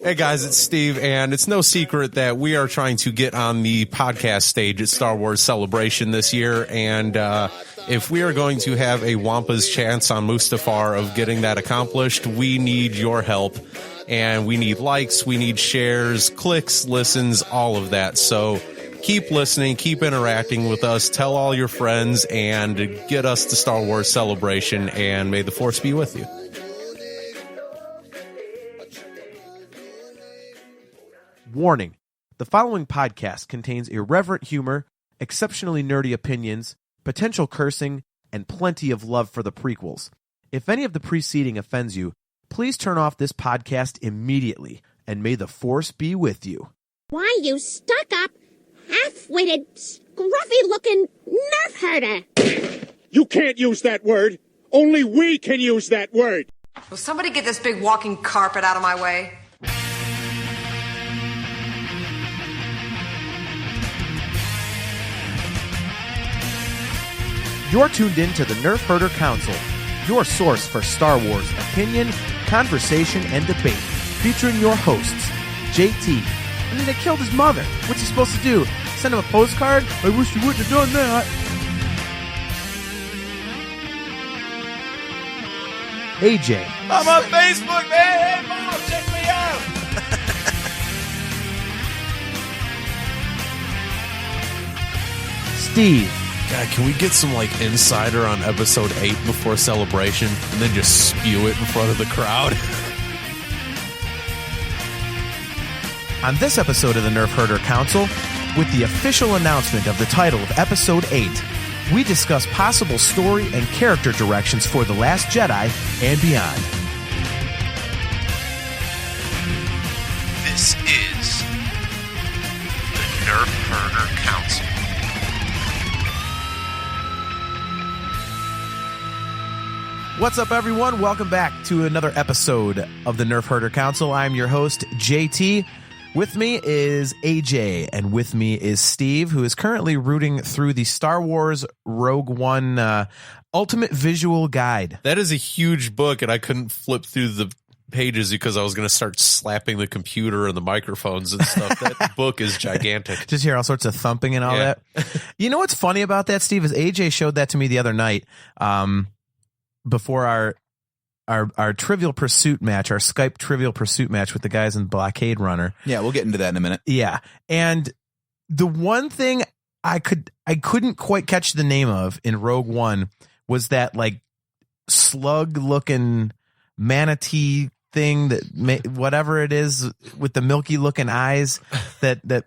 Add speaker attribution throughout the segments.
Speaker 1: Hey guys, it's Steve, and it's no secret that we are trying to get on the podcast stage at Star Wars Celebration this year, and if we are going to have a Wampa's chance on Mustafar of getting that accomplished, we need your help, and we need likes, we need shares, clicks, listens, all of that. So keep listening, keep interacting with us, tell all your friends, and get us to Star Wars Celebration, and may the Force be with you.
Speaker 2: Warning: the following podcast contains irreverent humor, exceptionally nerdy opinions, potential cursing, and plenty of love for the prequels. If any of the preceding offends you, please turn off this podcast immediately, and may the Force be with you.
Speaker 3: Why, you stuck-up, half-witted, scruffy-looking nerf herder!
Speaker 4: You can't use that word. Only we can use that word.
Speaker 5: Will somebody get this big walking carpet out of my way?
Speaker 2: You're tuned in to the Nerf Herder Council, your source for Star Wars opinion, conversation, and debate, featuring your hosts, JT. I mean, they killed his mother. What's he supposed to do? Send him a postcard? I wish you wouldn't have done that. AJ.
Speaker 6: I'm on Facebook, man. Hey, Mom, check me out.
Speaker 2: Steve.
Speaker 1: God, can we get some, insider on episode 8 before Celebration and then just spew it in front of the crowd?
Speaker 2: On this episode of the Nerf Herder Council, with the official announcement of the title of episode 8, we discuss possible story and character directions for The Last Jedi and beyond.
Speaker 1: This is the Nerf Herder Council.
Speaker 2: What's up, everyone? Welcome back to another episode of the Nerf Herder Council. I'm your host, JT. With me is AJ, and with me is Steve, who is currently rooting through the Star Wars Rogue One Ultimate Visual Guide.
Speaker 1: That is a huge book, and I couldn't flip through the pages because I was going to start slapping the computer and the microphones and stuff. That book is gigantic.
Speaker 2: Just hear all sorts of thumping and all that. You know what's funny about that, Steve, is AJ showed that to me the other night. Before our Trivial Pursuit match, our Skype Trivial Pursuit match with the guys in Blockade Runner.
Speaker 6: Yeah, we'll get into that in a minute.
Speaker 2: Yeah. And the one thing I couldn't quite catch the name of in Rogue One was that slug looking manatee thing that whatever it is with the milky looking eyes that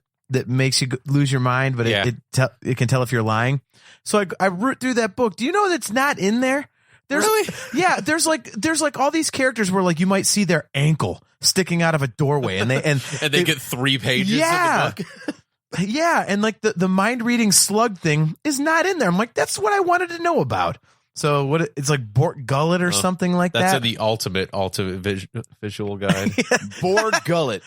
Speaker 2: makes you lose your mind, but it can tell if you're lying. So I root through that book. Do you know that's not in there?
Speaker 6: Really?
Speaker 2: Yeah, there's all these characters where you might see their ankle sticking out of a doorway, and they get 3 pages of the book. Yeah, and the mind reading slug thing is not in there. I'm like, that's what I wanted to know about. So what it's like Gullet or something like that.
Speaker 1: That's in the ultimate visual guide.
Speaker 6: Board Gullet.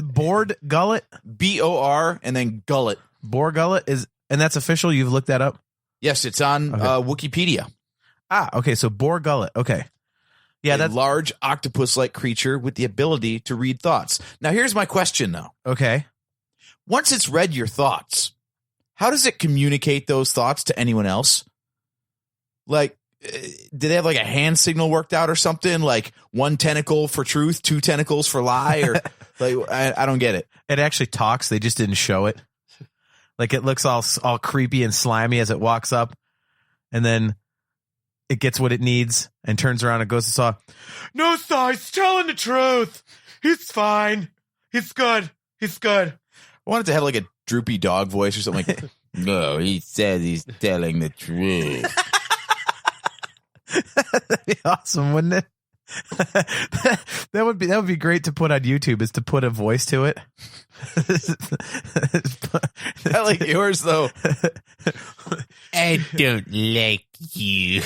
Speaker 2: Board Gullet?
Speaker 6: B-O-R and then Gullet.
Speaker 2: Board Gullet and that's official. You've looked that up?
Speaker 6: Yes, it's on Wikipedia.
Speaker 2: Ah, okay, so Boar Gullet. Okay. Yeah,
Speaker 6: that's a large octopus-like creature with the ability to read thoughts. Now, here's my question, though.
Speaker 2: Okay.
Speaker 6: Once it's read your thoughts, how does it communicate those thoughts to anyone else? Do they have a hand signal worked out or something? 1 tentacle for truth, 2 tentacles for lie? Or I don't get it.
Speaker 2: It actually talks. They just didn't show it. It looks all creepy and slimy as it walks up, and then it gets what it needs and turns around and goes to Saw. No, Saw, he's telling the truth. He's fine. He's good. He's good.
Speaker 6: I want it to have a droopy dog voice or something no, he says he's telling the truth.
Speaker 2: That'd be awesome, wouldn't it? that would be great to put on YouTube, is to put a voice to it.
Speaker 6: I like yours though.
Speaker 1: I don't like you.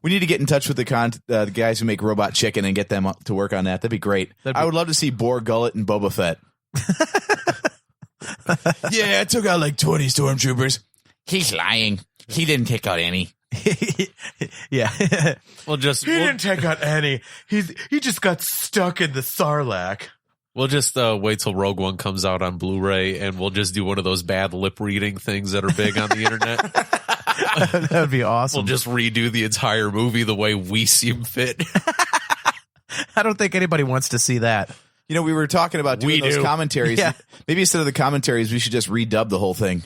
Speaker 6: We need to get in touch with the guys who make Robot Chicken and get them to work on that. That'd be great. I would love to see Boar Gullet and Boba Fett. Yeah, I took out 20 stormtroopers. He's lying. He didn't take out any.
Speaker 2: Yeah.
Speaker 1: We'll just
Speaker 2: He didn't take out any. He just got stuck in the Sarlacc.
Speaker 1: We'll just wait till Rogue One comes out on Blu-ray, and we'll just do one of those bad lip reading things that are big on the internet.
Speaker 2: That would be awesome.
Speaker 1: We'll just redo the entire movie the way we seem fit.
Speaker 2: I don't think anybody wants to see that.
Speaker 6: You know, we were talking about doing those commentaries.
Speaker 2: Yeah.
Speaker 6: Maybe instead of the commentaries, we should just redub the whole thing.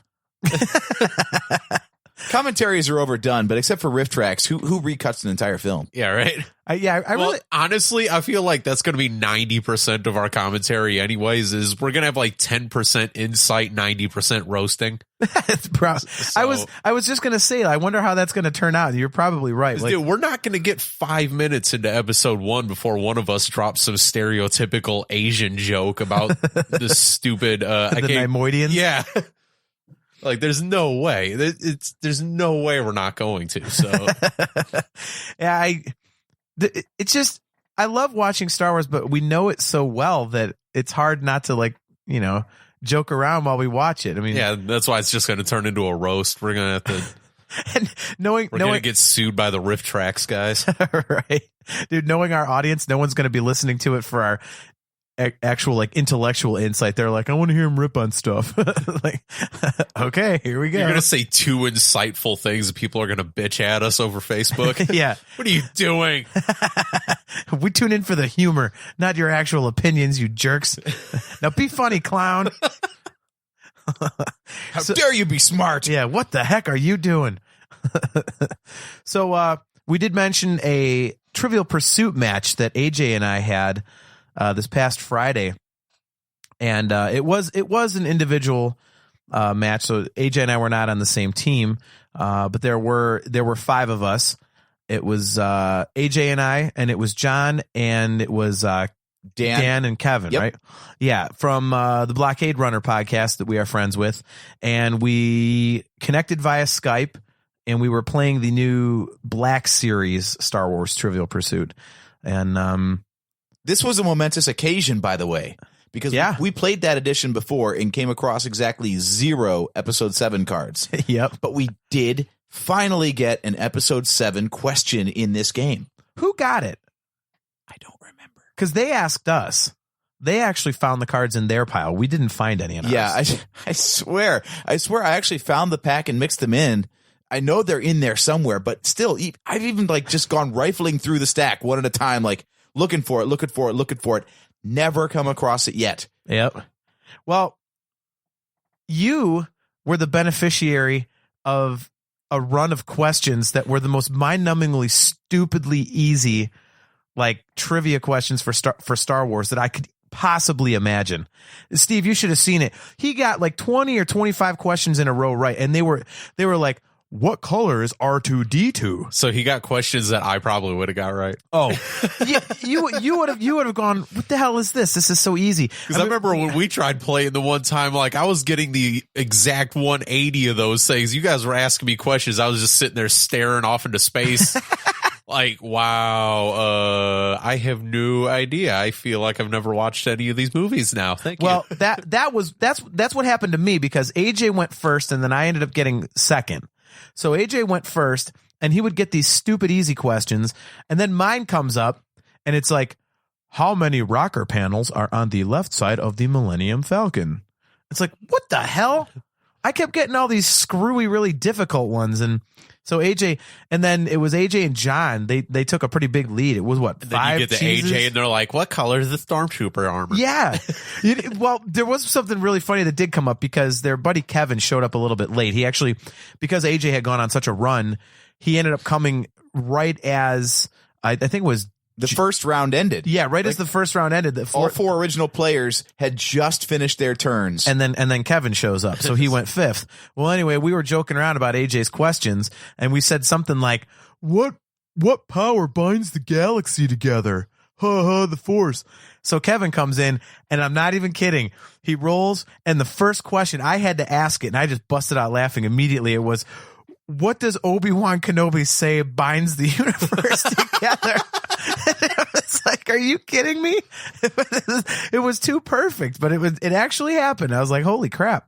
Speaker 6: Commentaries are overdone, but except for riff tracks, who recuts an entire film?
Speaker 1: Yeah, right.
Speaker 2: I really
Speaker 1: honestly, I feel like that's going to be 90% of our commentary anyways, is we're going to have like 10% insight, 90% roasting.
Speaker 2: I was just going to say, I wonder how that's going to turn out. You're probably right.
Speaker 1: Dude, we're not going to get 5 minutes into episode 1 before one of us drops some stereotypical Asian joke about the stupid
Speaker 2: the Neimoidians.
Speaker 1: Yeah. Like, there's no way. There's no way we're not going to. So,
Speaker 2: yeah, it's just, I love watching Star Wars, but we know it so well that it's hard not to, like, you know, joke around while we watch it. I mean,
Speaker 1: yeah, that's why it's just going to turn into a roast. We're going to have to.
Speaker 2: And we're
Speaker 1: going to get sued by the riff tracks guys.
Speaker 2: Right, dude. Knowing our audience, no one's going to be listening to it for our actual, like, intellectual insight. They're like, I want to hear him rip on stuff. Like, okay, here we go.
Speaker 1: You're going to say 2 insightful things that people are going to bitch at us over Facebook.
Speaker 2: Yeah.
Speaker 1: What are you doing?
Speaker 2: We tune in for the humor, not your actual opinions, you jerks. Now be funny, clown.
Speaker 6: How dare you be smart?
Speaker 2: Yeah, what the heck are you doing? So we did mention a Trivial Pursuit match that AJ and I had this past Friday, and it was an individual match. So AJ and I were not on the same team, but there were 5 of us. It was AJ and I, and it was John, and it was Dan and Kevin,
Speaker 6: yep.
Speaker 2: Right? Yeah, from the Blockade Runner podcast that we are friends with, and we connected via Skype, and we were playing the new Black Series Star Wars Trivial Pursuit, and
Speaker 6: this was a momentous occasion, by the way, because we played that edition before and came across exactly 0 Episode 7 cards.
Speaker 2: Yep.
Speaker 6: But we did finally get an Episode 7 question in this game.
Speaker 2: Who got it?
Speaker 6: I don't remember.
Speaker 2: Because they asked us. They actually found the cards in their pile. We didn't find any in ours.
Speaker 6: Yeah, I swear I actually found the pack and mixed them in. I know they're in there somewhere, but still, I've even, like, just gone rifling through the stack one at a time, like, looking for it. Never come across it yet.
Speaker 2: Yep. Well, you were the beneficiary of a run of questions that were the most mind-numbingly, stupidly easy, like, trivia questions for Star Wars that I could possibly imagine. Steve, you should have seen it. He got like 20 or 25 questions in a row right, and they were like, what color is R2D2?
Speaker 1: So he got questions that I probably would have got right.
Speaker 2: Oh, yeah, you would have gone, what the hell is this? This is so easy.
Speaker 1: Because I remember when we tried playing the one time, like, I was getting the exact 180 of those things. You guys were asking me questions. I was just sitting there staring off into space. Like, wow, I have no idea. I feel like I've never watched any of these movies now. Thank you.
Speaker 2: Well, that's what happened to me, because AJ went first and then I ended up getting second. So AJ went first, and he would get these stupid easy questions, and then mine comes up, and it's like, how many rocker panels are on the left side of the Millennium Falcon? It's like, what the hell? I kept getting all these screwy, really difficult ones, and so AJ, and then it was AJ and John. They took a pretty big lead. It was what, 5
Speaker 1: then you get to
Speaker 2: cheeses?
Speaker 1: AJ, and they're like, what color is the Stormtrooper armor?
Speaker 2: Yeah. Well, there was something really funny that did come up, because their buddy Kevin showed up a little bit late. He actually, because AJ had gone on such a run, he ended up coming right as, I think it was
Speaker 6: the first round ended.
Speaker 2: Yeah, right, as the first round ended.
Speaker 6: All 4 original players had just finished their turns.
Speaker 2: And then Kevin shows up, so he went 5th. Well, anyway, we were joking around about AJ's questions, and we said something like, what power binds the galaxy together? Ha ha, the Force. So Kevin comes in, and I'm not even kidding. He rolls, and the first question, I had to ask it, and I just busted out laughing immediately. It was, what does Obi-Wan Kenobi say binds the universe together? It's like, are you kidding me? It was too perfect, but it actually happened. I was like, holy crap.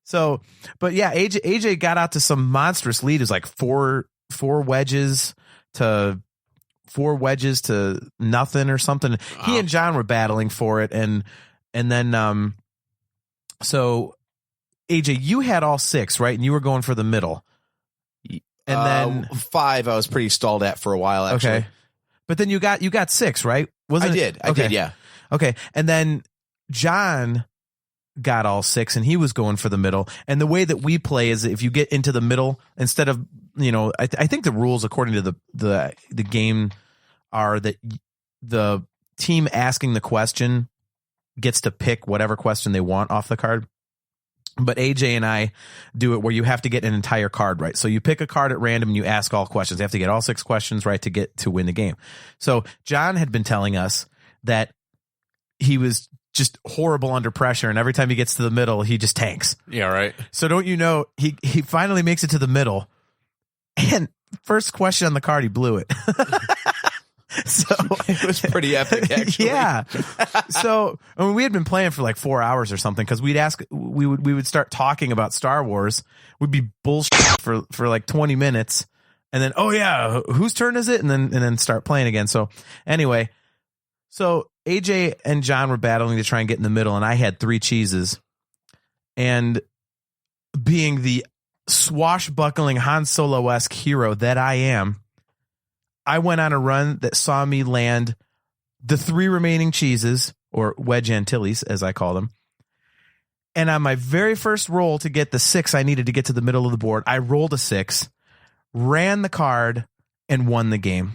Speaker 2: So, but yeah, AJ got out to some monstrous lead. It was like 4 4 wedges to nothing or something. He and John were battling for it, and then so AJ, you had all 6, right? And you were going for the middle. And then
Speaker 6: 5 I was pretty stalled at for a while, actually.
Speaker 2: Okay. But then you got 6, right?
Speaker 6: I did, yeah.
Speaker 2: Okay. And then John got all 6 and he was going for the middle. And the way that we play is if you get into the middle, instead of, I think the rules according to the game are that the team asking the question gets to pick whatever question they want off the card. But AJ and I do it where you have to get an entire card right. So you pick a card at random and you ask all questions. You have to get all 6 questions right to win the game. So John had been telling us that he was just horrible under pressure, and every time he gets to the middle, he just tanks.
Speaker 1: Yeah, right.
Speaker 2: So don't you know, he finally makes it to the middle, and first question on the card, he blew it. So
Speaker 6: it was pretty epic, actually.
Speaker 2: Yeah. So we had been playing for like 4 hours or something, because we would start talking about Star Wars. We'd be bullshit for like 20 minutes, and then, oh yeah, whose turn is it? And then start playing again. So anyway, so AJ and John were battling to try and get in the middle, and I had 3 cheeses. And being the swashbuckling Han Solo-esque hero that I am, I went on a run that saw me land the 3 remaining cheeses, or wedge Antilles, as I call them. And on my very first roll to get the 6 I needed to get to the middle of the board, I rolled a 6, ran the card, and won the game.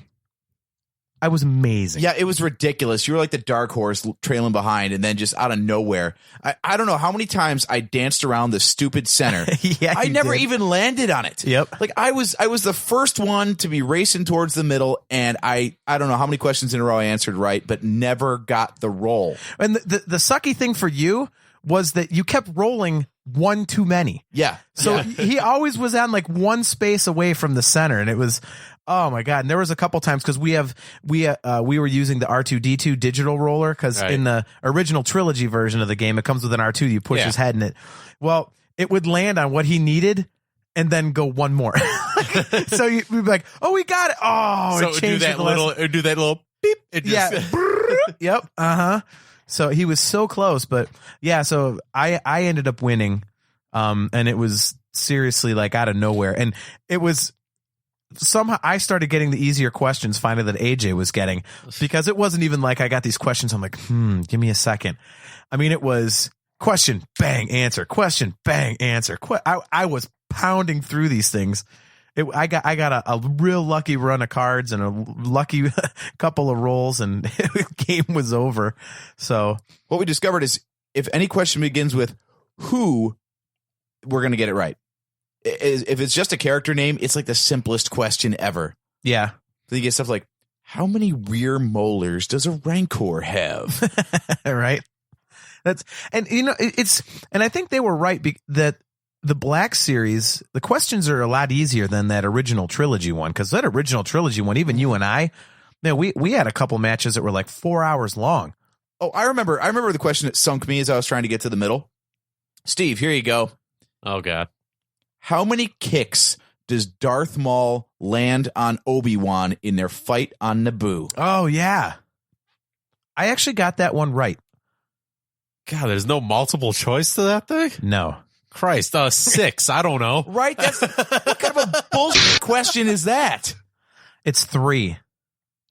Speaker 2: I was amazing.
Speaker 6: Yeah, it was ridiculous. You were like the dark horse trailing behind, and then just out of nowhere. I don't know how many times I danced around the stupid center.
Speaker 2: Yeah,
Speaker 6: I never even landed on it.
Speaker 2: Yep.
Speaker 6: Like I was the first one to be racing towards the middle, and I don't know how many questions in a row I answered right, but never got the roll.
Speaker 2: And the sucky thing for you was that you kept rolling one too many.
Speaker 6: Yeah.
Speaker 2: So
Speaker 6: yeah.
Speaker 2: he always was on like one space away from the center, and it was, oh my God. And there was a couple times, because we were using the R2D2 digital roller, because in the original trilogy version of the game, it comes with an R2, you push his head in it. Well, it would land on what he needed and then go one more. So we'd be like, oh, we got it. Oh,
Speaker 1: so
Speaker 2: it changed
Speaker 1: do that little beep. It just,
Speaker 2: yeah. Yep. Uh-huh. So he was so close, but yeah, so I ended up winning. And it was seriously like out of nowhere. And it was somehow I started getting the easier questions finally that AJ was getting, because it wasn't even like I got these questions. I'm like, give me a second. I mean, it was question, bang, answer, question, bang, answer. I was pounding through these things. I got a real lucky run of cards and a lucky couple of rolls, and the game was over. So
Speaker 6: what we discovered is if any question begins with who, we're going to get it right. If it's just a character name, it's like the simplest question ever.
Speaker 2: Yeah.
Speaker 6: So you get stuff like, how many rear molars does a Rancor have?
Speaker 2: Right. And I think they were right that the Black Series, the questions are a lot easier than that original trilogy one, because that original trilogy one, even you and I, we had a couple matches that were like 4 hours long.
Speaker 6: Oh, I remember the question that sunk me as I was trying to get to the middle. Steve, here you go.
Speaker 1: Oh, God.
Speaker 6: How many kicks does Darth Maul land on Obi-Wan in their fight on Naboo?
Speaker 2: Oh, yeah. I actually got that one right.
Speaker 1: God, there's no multiple choice to that thing?
Speaker 2: No.
Speaker 1: Christ, 6. I don't know.
Speaker 6: Right? What kind of a bullshit question is that?
Speaker 2: It's 3.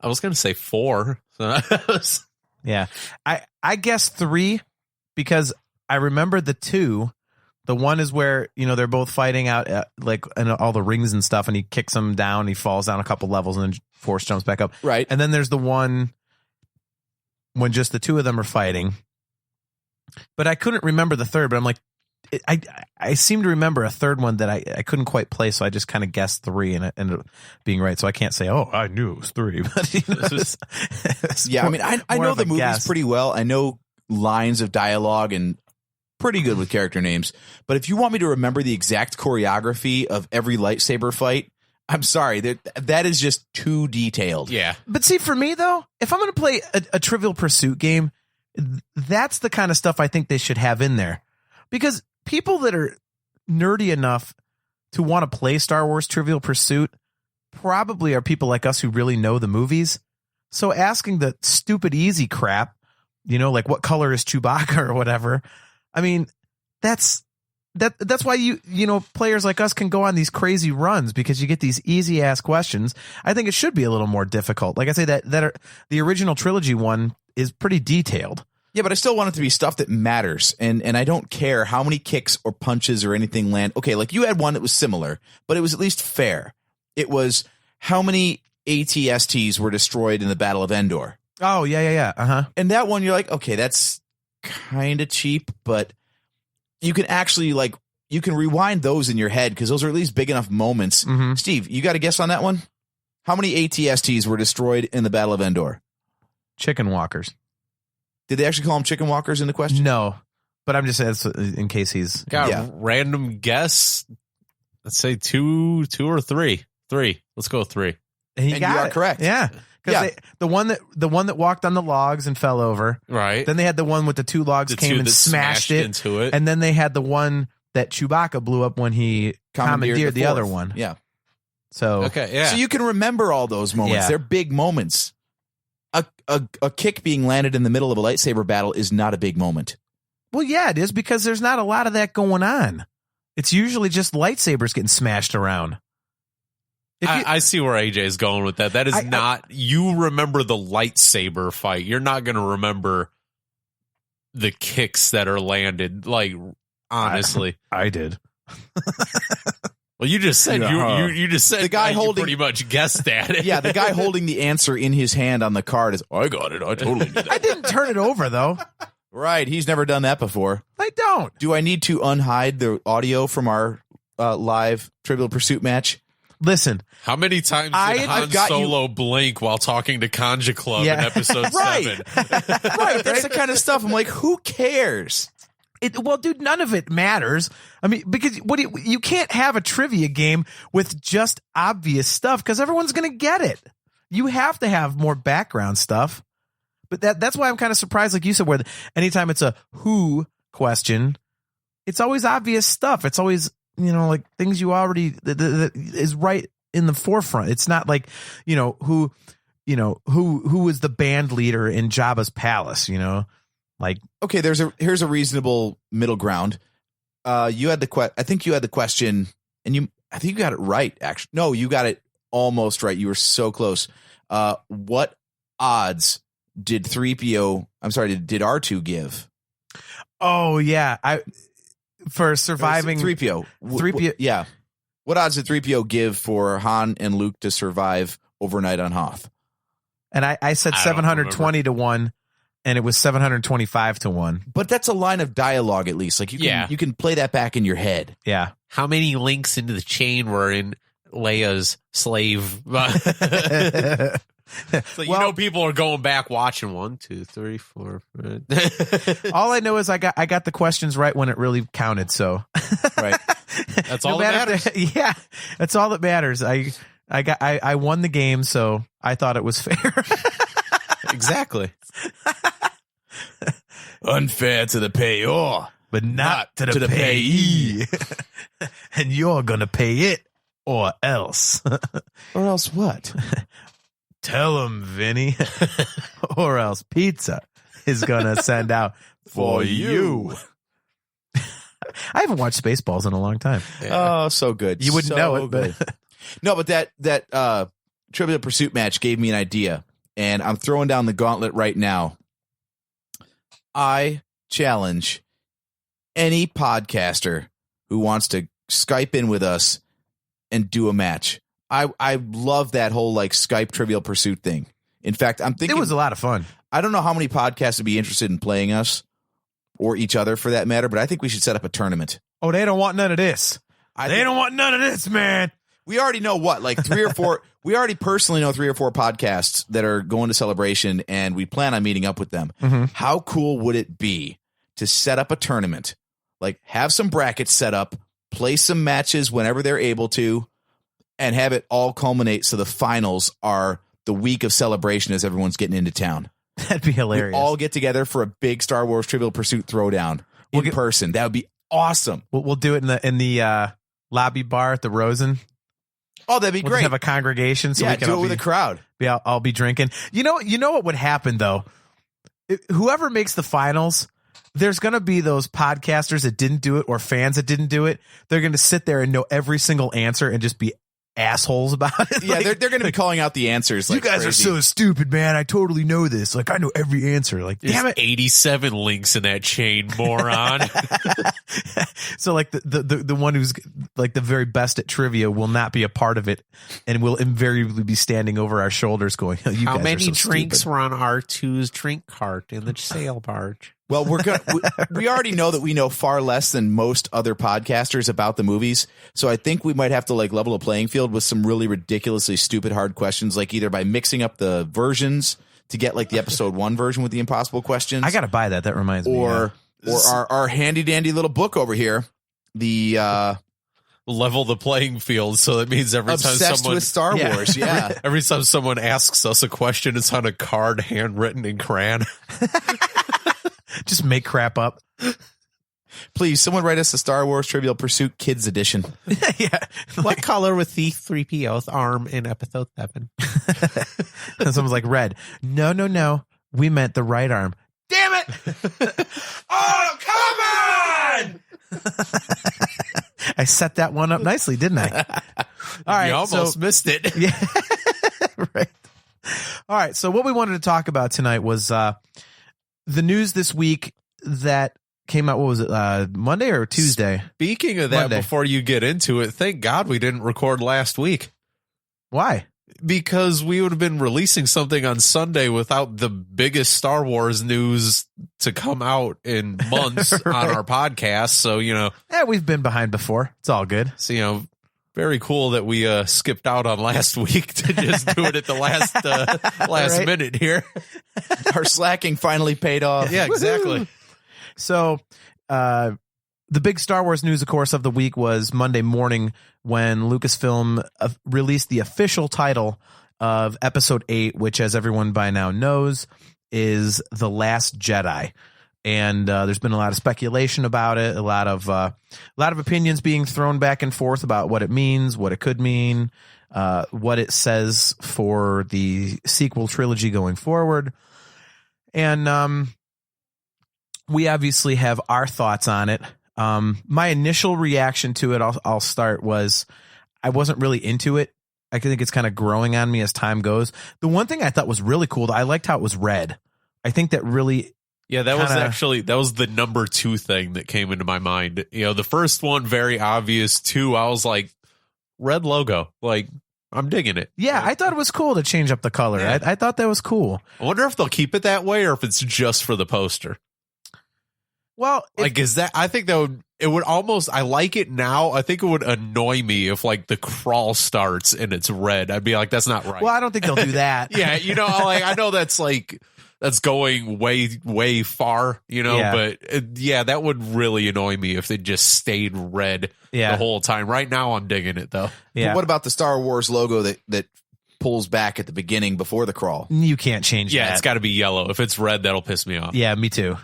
Speaker 1: I was going to say 4.
Speaker 2: Yeah. I guess 3 because I remember the 2. The one is where, they're both fighting out like in all the rings and stuff, and he kicks him down, he falls down a couple levels, and then Force jumps back up.
Speaker 6: Right.
Speaker 2: And then there's the one when just the 2 of them are fighting. But I couldn't remember the third, but I'm like, I seem to remember a third one that I couldn't quite place, so I just kind of guessed 3 and it ended up being right. So I can't say, oh, I knew it was 3. But
Speaker 6: yeah, I mean, I know the movies
Speaker 2: guess.
Speaker 6: pretty well. I know lines of dialogue and pretty good with character names. But if you want me to remember the exact choreography of every lightsaber fight, I'm sorry, that is just too detailed.
Speaker 1: Yeah.
Speaker 2: But see, for me, though, if I'm going to play a Trivial Pursuit game, that's the kind of stuff I think they should have in there. Because people that are nerdy enough to want to play Star Wars Trivial Pursuit, probably are people like us who really know the movies. So asking the stupid easy crap, like what color is Chewbacca or whatever. I mean, that's why players like us can go on these crazy runs, because you get these easy ass questions. I think it should be a little more difficult. Like I say, the original trilogy one is pretty detailed.
Speaker 6: Yeah, but I still want it to be stuff that matters, and I don't care how many kicks or punches or anything land. Okay, like you had one that was similar, but it was at least fair. It was how many ATSTs were destroyed in the Battle of Endor.
Speaker 2: Oh, yeah. Uh-huh.
Speaker 6: And that one, you're like, okay, that's kind of cheap, but you can actually, you can rewind those in your head because those are at least big enough moments.
Speaker 2: Mm-hmm.
Speaker 6: Steve, you got a guess on that one? How many ATSTs were destroyed in the Battle of Endor?
Speaker 2: Chicken walkers.
Speaker 6: Did they actually call them chicken walkers in the question?
Speaker 2: No, but I'm just saying in case he's
Speaker 1: got a random guess. Let's say two or three. Three. Let's go 3.
Speaker 2: And you
Speaker 6: are correct.
Speaker 2: Yeah. Because the one that walked on the logs and fell over.
Speaker 1: Right.
Speaker 2: Then they had the one with the 2 logs came and smashed it
Speaker 1: into it.
Speaker 2: And then they had the one that Chewbacca blew up when he commandeered the other one.
Speaker 6: Yeah.
Speaker 2: So
Speaker 1: okay, yeah.
Speaker 6: So you can remember all those moments.
Speaker 2: Yeah.
Speaker 6: They're big moments. A kick being landed in the middle of a lightsaber battle is not a big moment.
Speaker 2: Well, yeah, it is, because there's not a lot of that going on. It's usually just lightsabers getting smashed around.
Speaker 1: I see where AJ is going with that. That is not, you remember the lightsaber fight. You're not going to remember the kicks that are landed. Like, honestly,
Speaker 2: I did.
Speaker 1: Well, you just said you just said
Speaker 6: the guy holding,
Speaker 1: pretty much guessed at it.
Speaker 6: Yeah, the guy holding the answer in his hand on the card is, I got it. I totally did that.
Speaker 2: I didn't turn it over though.
Speaker 6: Right, he's never done that before.
Speaker 2: I don't.
Speaker 6: Do I need to unhide the audio from our live Trivial Pursuit match?
Speaker 2: Listen,
Speaker 1: how many times did Han Solo blink while talking to Conja Club in episode 7?
Speaker 6: Right, that's the kind of stuff. I'm like, who cares?
Speaker 2: Well, dude, none of it matters. I mean, because you can't have a trivia game with just obvious stuff, because everyone's going to get it. You have to have more background stuff. But that's why I'm kind of surprised, like you said, where anytime it's a who question, it's always obvious stuff. It's always, like things you already that is right in the forefront. It's not like, who is the band leader in Jabba's palace, Like,
Speaker 6: okay, here's a reasonable middle ground. You had I think you had the question, and I think you got it right. Actually, no, you got it almost right. You were so close. What odds did did R2 give?
Speaker 2: Oh yeah, for surviving
Speaker 6: 3PO.
Speaker 2: 3PO,
Speaker 6: yeah. What odds did 3PO give for Han and Luke to survive overnight on Hoth?
Speaker 2: And I said 720 to 1. And it was 725 to 1.
Speaker 6: But that's a line of dialogue, at least. Like you can play that back in your head.
Speaker 2: Yeah.
Speaker 1: How many links into the chain were in Leia's slave? So people are going back watching 1, 2, 3, 4.
Speaker 2: All I know is I got the questions right when it really counted. So
Speaker 6: right,
Speaker 1: that's all that matters.
Speaker 2: Yeah, that's all that matters. I won the game, so I thought it was fair.
Speaker 1: Exactly.
Speaker 6: Unfair to the payor,
Speaker 2: but not to the payee. And you're gonna pay it, or else.
Speaker 6: Or else what?
Speaker 2: Tell him, Vinny. Or else pizza is gonna send out for you. I haven't watched Spaceballs in a long time.
Speaker 6: Yeah. Oh, so good.
Speaker 2: You wouldn't know it, but
Speaker 6: no, but that Trivial Pursuit match gave me an idea, and I'm throwing down the gauntlet right now. I challenge any podcaster who wants to Skype in with us and do a match. I love that whole Skype Trivial Pursuit thing. In fact, I'm thinking
Speaker 2: it was a lot of fun.
Speaker 6: I don't know how many podcasts would be interested in playing us or each other for that matter, but I think we should set up a tournament.
Speaker 2: Oh, they don't want none of this. They don't want none of this, man.
Speaker 6: We already know 3 or 4. We already personally know 3 or 4 podcasts that are going to Celebration, and we plan on meeting up with them.
Speaker 2: Mm-hmm.
Speaker 6: How cool would it be to set up a tournament? Have some brackets set up, play some matches whenever they're able to, and have it all culminate so the finals are the week of Celebration as everyone's getting into town.
Speaker 2: That'd be hilarious.
Speaker 6: We all get together for a big Star Wars Trivial Pursuit throwdown in person. That would be awesome.
Speaker 2: We'll do it in the lobby bar at the Rosen.
Speaker 6: Oh, that'd be
Speaker 2: We'll
Speaker 6: great.
Speaker 2: just have a congregation, so
Speaker 6: yeah,
Speaker 2: we can
Speaker 6: do
Speaker 2: all
Speaker 6: it with
Speaker 2: be,
Speaker 6: a crowd.
Speaker 2: I'll be drinking. You know what would happen though? Whoever makes the finals, there's going to be those podcasters that didn't do it or fans that didn't do it. They're going to sit there and know every single answer and just be assholes about it.
Speaker 6: Yeah, they're going to be calling out the answers. Like,
Speaker 2: you guys
Speaker 6: crazy.
Speaker 2: are so stupid, man. I totally know this. Like, I know every answer. Like,
Speaker 1: There's
Speaker 2: damn it.
Speaker 1: 87 links in that chain, moron.
Speaker 2: So like the one who's like the very best at trivia will not be a part of it and will invariably be standing over our shoulders going, you
Speaker 1: How
Speaker 2: guys
Speaker 1: many
Speaker 2: are so
Speaker 1: drinks
Speaker 2: stupid.
Speaker 1: were on R2's drink cart in the sail barge?
Speaker 6: Well, we already know that we know far less than most other podcasters about the movies. So I think we might have to like level a playing field with some really ridiculously stupid hard questions, like either by mixing up the versions to get like the episode 1 version with the impossible questions.
Speaker 2: I got to buy that. That reminds me.
Speaker 6: or our handy dandy little book over here, the
Speaker 1: Level the playing field. So that means every time
Speaker 6: Obsessed
Speaker 1: someone
Speaker 6: with Star
Speaker 2: Yeah.
Speaker 6: Wars. Yeah.
Speaker 1: every time someone asks us a question, it's on a card handwritten in crayon.
Speaker 2: Just make crap up.
Speaker 6: Please, someone write us a Star Wars Trivial Pursuit Kids Edition.
Speaker 2: Yeah.
Speaker 1: What color was C-3PO's arm in episode 7?
Speaker 2: And someone's like, red. No. We meant the right arm. Damn it.
Speaker 6: Oh, come on!
Speaker 2: I set that one up nicely, didn't I? All right.
Speaker 1: You almost
Speaker 2: so,
Speaker 1: missed it.
Speaker 2: yeah. Right. All right. So what we wanted to talk about tonight was the news this week that came out. What was it? Monday or Tuesday?
Speaker 1: Speaking of that,
Speaker 2: Monday.
Speaker 1: before you get into it, thank God we didn't record last week.
Speaker 2: Why?
Speaker 1: Because we would have been releasing something on Sunday without the biggest Star Wars news to come out in months
Speaker 2: Right.
Speaker 1: on our podcast. So,
Speaker 2: Yeah, we've been behind before. It's all good.
Speaker 1: very cool that we skipped out on last week to just do it at the last
Speaker 2: Right.
Speaker 1: minute here.
Speaker 6: Our slacking finally paid off.
Speaker 1: Yeah, exactly.
Speaker 2: So, the big Star Wars news, of course, of the week was Monday morning when Lucasfilm released the official title of Episode 8, which, as everyone by now knows, is The Last Jedi. And there's been a lot of speculation about it, a lot of opinions being thrown back and forth about what it means, what it could mean, what it says for the sequel trilogy going forward. And we obviously have our thoughts on it. My initial reaction to it, I'll start, was I wasn't really into it. I think it's kind of growing on me as time goes. The one thing I thought was really cool, I liked how it was red. I think that really...
Speaker 1: Yeah, that was the number 2 thing that came into my mind. The first one, very obvious. 2, I was like, red logo. Like, I'm digging it.
Speaker 2: Yeah, I thought it was cool to change up the color.
Speaker 1: Yeah.
Speaker 2: I thought that was cool.
Speaker 1: I wonder if they'll keep it that way or if it's just for the poster.
Speaker 2: Well,
Speaker 1: I think it would almost, I like it now. I think it would annoy me if like the crawl starts and it's red. I'd be like, that's not right.
Speaker 2: well, I don't think they'll do that.
Speaker 1: Yeah. I know that's going way, way far,
Speaker 2: Yeah.
Speaker 1: but that would really annoy me if they just stayed red
Speaker 2: Yeah.
Speaker 1: the whole time. Right now I'm digging it though.
Speaker 2: Yeah.
Speaker 6: But what about the Star Wars logo that pulls back at the beginning before the crawl?
Speaker 2: You can't change
Speaker 1: Yeah.
Speaker 2: that.
Speaker 1: It's got to be yellow. If it's red, that'll piss me off.
Speaker 2: Yeah, me too.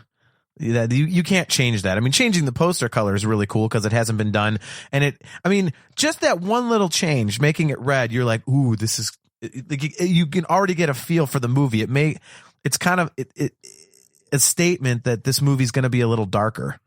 Speaker 2: You can't change that. I mean, changing the poster color is really cool because it hasn't been done. And just that one little change, making it red, you're like, ooh, this is, you can already get a feel for the movie. It's kind of a statement that this movie's going to be a little darker.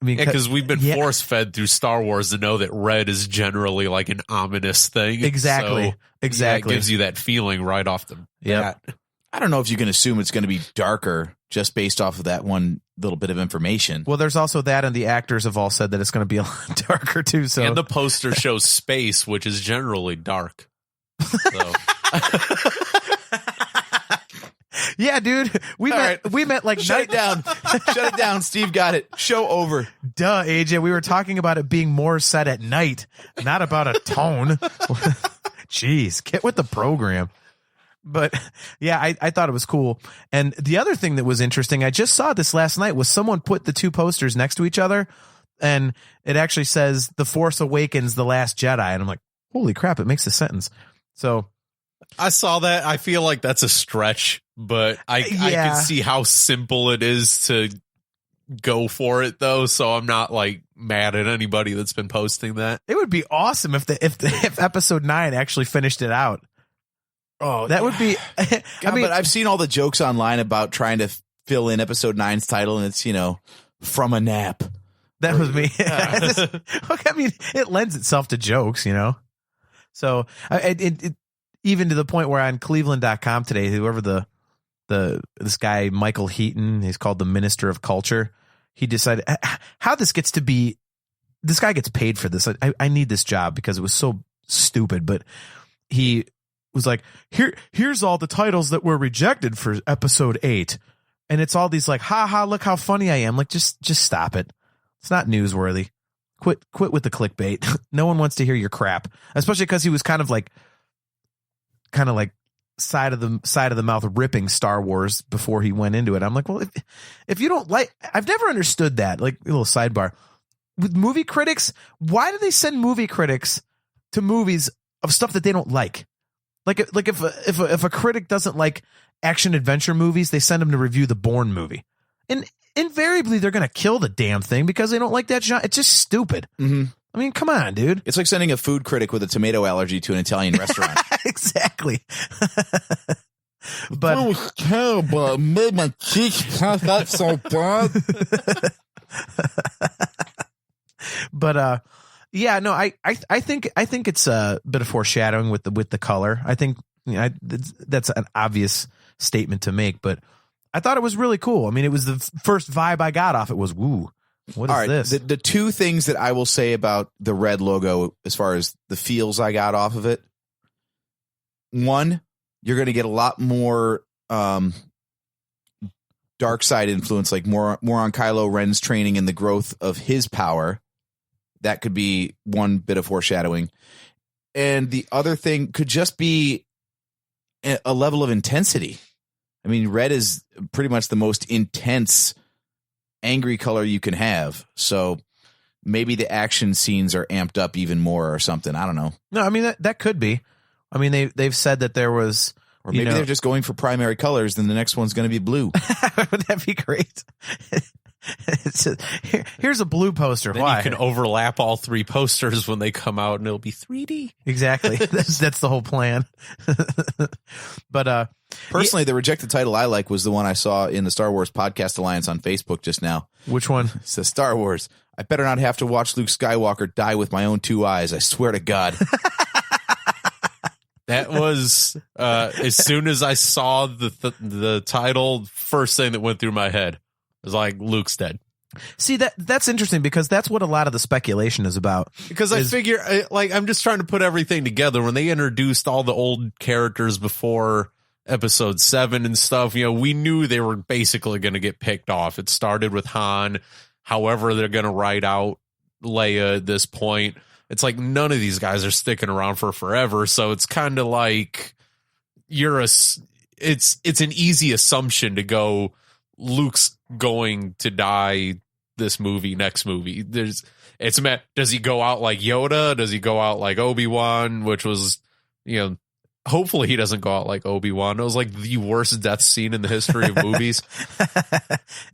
Speaker 2: I mean,
Speaker 1: because we've been force fed through Star Wars to know that red is generally like an ominous thing.
Speaker 2: Exactly.
Speaker 1: So,
Speaker 2: Exactly.
Speaker 1: it gives you that feeling right off the
Speaker 2: Yep.
Speaker 1: bat.
Speaker 6: I don't know if you can assume it's going to be darker just based off of that one little bit of information.
Speaker 2: Well, there's also that, and the actors have all said that it's going to be a lot darker too. So,
Speaker 1: And the poster shows space, which is generally dark. So.
Speaker 2: yeah, dude, we met like
Speaker 6: Shut it down. Shut it down. Steve got it. Show over.
Speaker 2: Duh, AJ. We were talking about it being more set at night, not about a tone. Jeez, get with the program. But yeah, I thought it was cool. And the other thing that was interesting, I just saw this last night, was someone put the 2 posters next to each other, and it actually says The Force Awakens, The Last Jedi. And I'm like, holy crap, it makes a sentence. So
Speaker 1: I saw that. I feel like that's a stretch, but I can see how simple it is to go for it though, so I'm not like mad at anybody that's been posting that.
Speaker 2: It would be awesome if episode 9 actually finished it out.
Speaker 6: Oh,
Speaker 2: that would be.
Speaker 6: God, I mean, but I've seen all the jokes online about trying to fill in episode 9's title, and it's from a nap.
Speaker 2: That was me. I mean, it lends itself to jokes, So it even to the point where on Cleveland.com today, whoever this guy Michael Heaton, he's called the Minister of Culture. He decided how this gets to be. This guy gets paid for this. I need this job because it was so stupid. But he was like, here's all the titles that were rejected for episode 8, and it's all these like, ha, look how funny I am. Like, just stop it. It's not newsworthy. Quit with the clickbait. No one wants to hear your crap, especially because he was kind of like side of the mouth ripping Star Wars before he went into it. I'm like, well, if you don't like, I've never understood that. Like, a little sidebar with movie critics, why do they send movie critics to movies of stuff that they don't like? Like if a critic doesn't like action adventure movies, they send them to review the Bourne movie, and invariably they're gonna kill the damn thing because they don't like that genre. It's just stupid.
Speaker 6: Mm-hmm.
Speaker 2: I mean, come on, dude.
Speaker 6: It's like sending a food critic with a tomato allergy to an Italian restaurant.
Speaker 2: Exactly. But
Speaker 7: it was terrible. It made my cheeks puff up so bad.
Speaker 2: But yeah, no, I think it's a bit of foreshadowing with the color. I think that's an obvious statement to make, but I thought it was really cool. I mean, it was the first vibe I got off it was, woo, what is this?
Speaker 6: The two things that I will say about the red logo as far as the feels I got off of it. One, you're going to get a lot more dark side influence, like more on Kylo Ren's training and the growth of his power. That could be one bit of foreshadowing. And the other thing could just be a level of intensity. I mean, red is pretty much the most intense, angry color you can have. So maybe the action scenes are amped up even more or something. I don't know.
Speaker 2: No, I mean, that could be. I mean, they've said that there was...
Speaker 6: Or maybe they're just going for primary colors, then the next one's going to be blue.
Speaker 2: Would that be great? Here's a blue poster.
Speaker 1: Then
Speaker 2: why?
Speaker 1: You can overlap all 3 posters when they come out, and it'll be 3D.
Speaker 2: Exactly. That's the whole plan. But
Speaker 6: personally, the rejected title I like was the one I saw in the Star Wars Podcast Alliance on Facebook just now.
Speaker 2: Which one?
Speaker 6: It says Star Wars. I better not have to watch Luke Skywalker die with my own 2 eyes. I swear to God.
Speaker 1: That was as soon as I saw the title, first thing that went through my head was like, Luke's dead.
Speaker 2: See, that's interesting because that's what a lot of the speculation is about.
Speaker 1: Because I figure, like, I'm just trying to put everything together. When they introduced all the old characters before episode 7 and stuff, we knew they were basically going to get picked off. It started with Han. However, they're going to write out Leia at this point. It's like none of these guys are sticking around for forever. So it's kind of like it's an easy assumption to go, Luke's going to die this movie, next movie. Does he go out like Yoda? Does he go out like Obi-Wan, which was, hopefully he doesn't go out like Obi-Wan. It was like the worst death scene in the history of movies.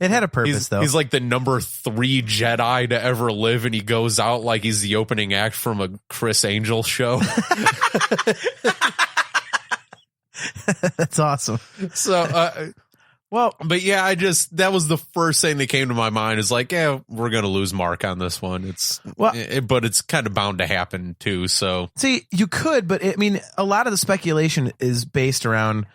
Speaker 2: It had a purpose, though.
Speaker 1: He's like the number 3 Jedi to ever live, and he goes out like he's the opening act from a Chris Angel show.
Speaker 2: That's awesome.
Speaker 1: So, but yeah, that was the first thing that came to my mind is like, yeah, we're going to lose Mark on this one. But it's kind of bound to happen too. So
Speaker 2: see, you could, but I mean, a lot of the speculation is based around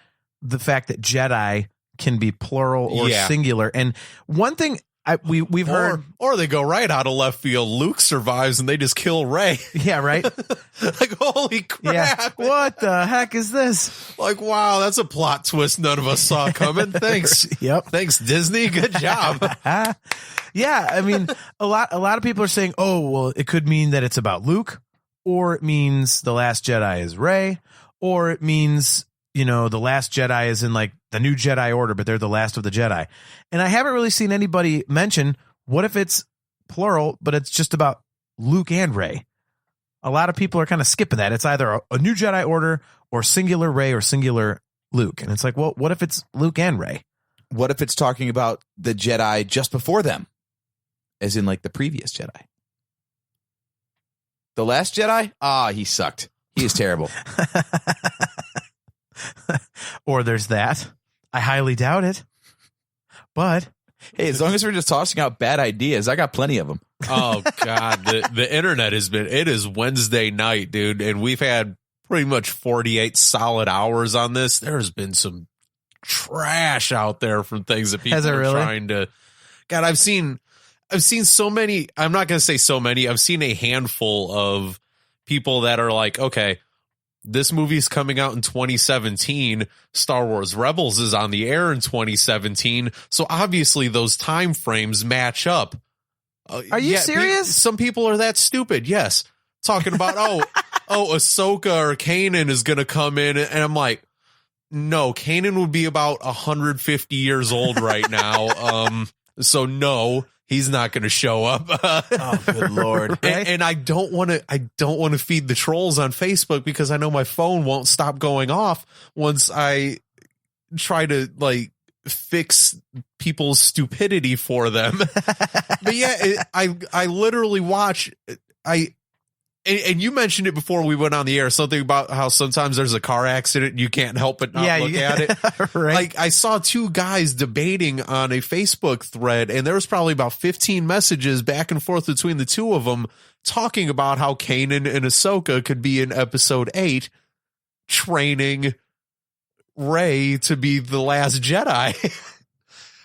Speaker 2: the fact that Jedi can be plural or singular. And one thing we've heard,
Speaker 1: or they go right out of left field. Luke survives and they just kill Rey.
Speaker 2: Yeah, right.
Speaker 1: Like, holy crap!
Speaker 2: Yeah. What the heck is this?
Speaker 1: Like, wow, that's a plot twist none of us saw coming. Thanks.
Speaker 2: Yep.
Speaker 1: Thanks, Disney. Good job.
Speaker 2: Yeah, I mean, a lot of people are saying, oh, well, it could mean that it's about Luke, or it means the Last Jedi is Rey, or it means the Last Jedi is in like the new Jedi Order, but they're the last of the Jedi. And I haven't really seen anybody mention, what if it's plural, but it's just about Luke and Rey? A lot of people are kind of skipping that. It's either a new Jedi Order or singular Rey or singular Luke. And it's like, well, what if it's Luke and Rey?
Speaker 6: What if it's talking about the Jedi just before them? As in, like, the previous Jedi. The Last Jedi? He sucked. He is terrible.
Speaker 2: Or there's that. I highly doubt it. But
Speaker 6: hey, as long as we're just tossing out bad ideas, I got plenty of them.
Speaker 1: Oh God, the internet it is Wednesday night, dude, and we've had pretty much 48 solid hours on this. There's been some trash out there from things that people are trying to. God, I've seen so many. I'm not going to say so many. I've seen a handful of people that are like, okay, this movie's coming out in 2017. Star Wars Rebels is on the air in 2017. So obviously those time frames match up.
Speaker 2: Are you serious?
Speaker 1: Some people are that stupid. Yes. Talking about, Ahsoka or Kanan is going to come in. And I'm like, no, Kanan would be about 150 years old right now. So no, he's not going to show up.
Speaker 6: Oh, good Lord.
Speaker 1: And I don't want to feed the trolls on Facebook because I know my phone won't stop going off once I try to like fix people's stupidity for them. But yeah, I literally watch and you mentioned it before we went on the air, something about how sometimes there's a car accident and you can't help but not look at it.
Speaker 2: Right.
Speaker 1: Like I saw two guys debating on a Facebook thread, and there was probably about 15 messages back and forth between the two of them talking about how Kanan and Ahsoka could be in episode 8 training Rey to be the Last Jedi.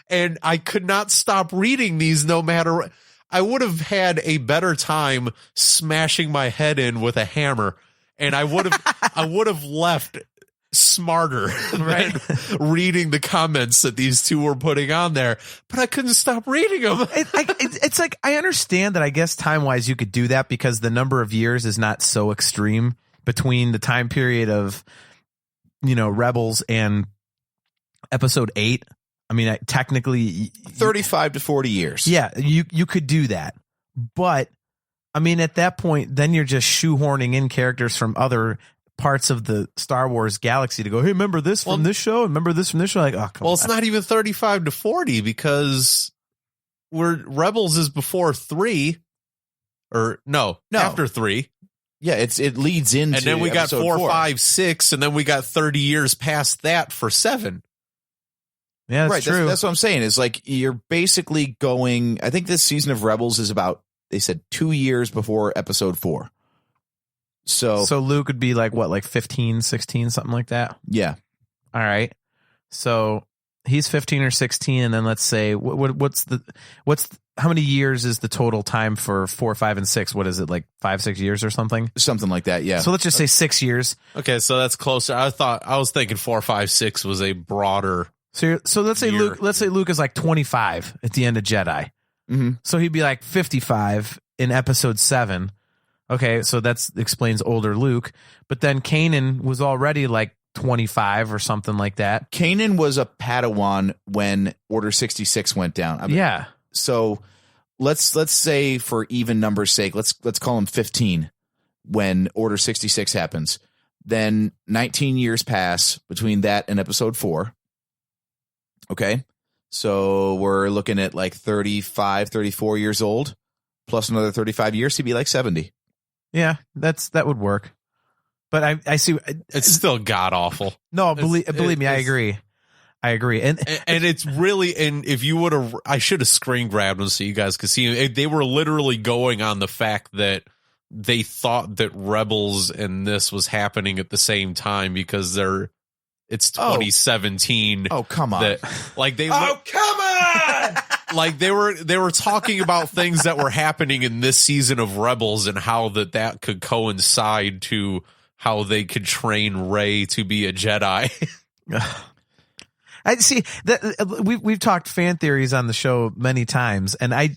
Speaker 1: And I could not stop reading these no matter. I would have had a better time smashing my head in with a hammer, and I would have left smarter than reading the comments that these two were putting on there, but I couldn't stop reading them.
Speaker 2: It's like, I understand that, I guess time-wise you could do that because the number of years is not so extreme between the time period of, Rebels and episode 8. I mean, technically
Speaker 6: 35 to 40 years.
Speaker 2: Yeah, you could do that. But I mean, at that point, then you're just shoehorning in characters from other parts of the Star Wars galaxy to go, hey, remember this from this show? Remember this from this show? Like, oh, come on.
Speaker 1: It's not even 35 to 40 because Rebels is before 3 or no, after 3.
Speaker 6: Yeah, it leads into,
Speaker 1: and then we got 4,
Speaker 6: 4,
Speaker 1: 5, 6, and then we got 30 years past that for 7.
Speaker 2: Yeah, that's true.
Speaker 6: That's what I'm saying. Is like you're basically going. I think this season of Rebels is about, they said 2 years before episode 4. So
Speaker 2: Luke would be like what, like 15, 16, something like that.
Speaker 6: Yeah.
Speaker 2: All right. So he's 15 or 16, and then let's say what's how many years is the total time for 4, 5, and 6? What is it, like 5, 6 years or something?
Speaker 6: Something like that. Yeah.
Speaker 2: So let's just say 6 years.
Speaker 1: Okay, so that's closer. I was thinking 4, 5, 6 was a broader.
Speaker 2: So let's say
Speaker 1: year.
Speaker 2: Luke is like 25 at the end of Jedi.
Speaker 6: Mm-hmm.
Speaker 2: So he'd be like 55 in episode 7. Okay, so that explains older Luke. But then Kanan was already like 25 or something like that.
Speaker 6: Kanan was a Padawan when Order 66 went down.
Speaker 2: Yeah.
Speaker 6: So let's say for even numbers' sake, let's call him 15 when Order 66 happens. Then 19 years pass between that and episode 4. Okay. So we're looking at like 35, 34 years old plus another 35 years. He'd be like 70.
Speaker 2: Yeah, that would work. But I see.
Speaker 1: It's still god awful.
Speaker 2: No, believe me, I agree. And
Speaker 1: it's really, and if you would have, I should have screen grabbed them so you guys could see. They were literally going on the fact that they thought that Rebels and this was happening at the same time because it's 2017.
Speaker 6: Oh, come on.
Speaker 1: Come on. Like they were talking about things that were happening in this season of Rebels and how that could coincide to how they could train Rey to be a Jedi.
Speaker 2: I see that we've talked fan theories on the show many times, and I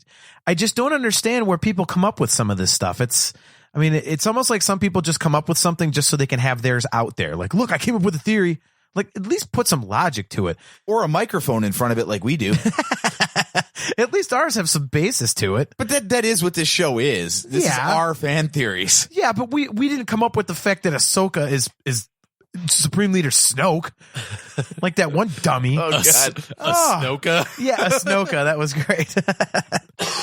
Speaker 2: just don't understand where people come up with some of this stuff. It's almost like some people just come up with something just so they can have theirs out there. Like, look, I came up with a theory. Like, at least put some logic to it,
Speaker 6: or a microphone in front of it, like we do.
Speaker 2: At least ours have some basis to it.
Speaker 6: But that is what this show is. This is our fan theories.
Speaker 2: Yeah, but we didn't come up with the fact that Ahsoka is Supreme Leader Snoke, like that one dummy.
Speaker 6: Oh, God.
Speaker 1: Snoka.
Speaker 2: Yeah, a Snoka. That was great.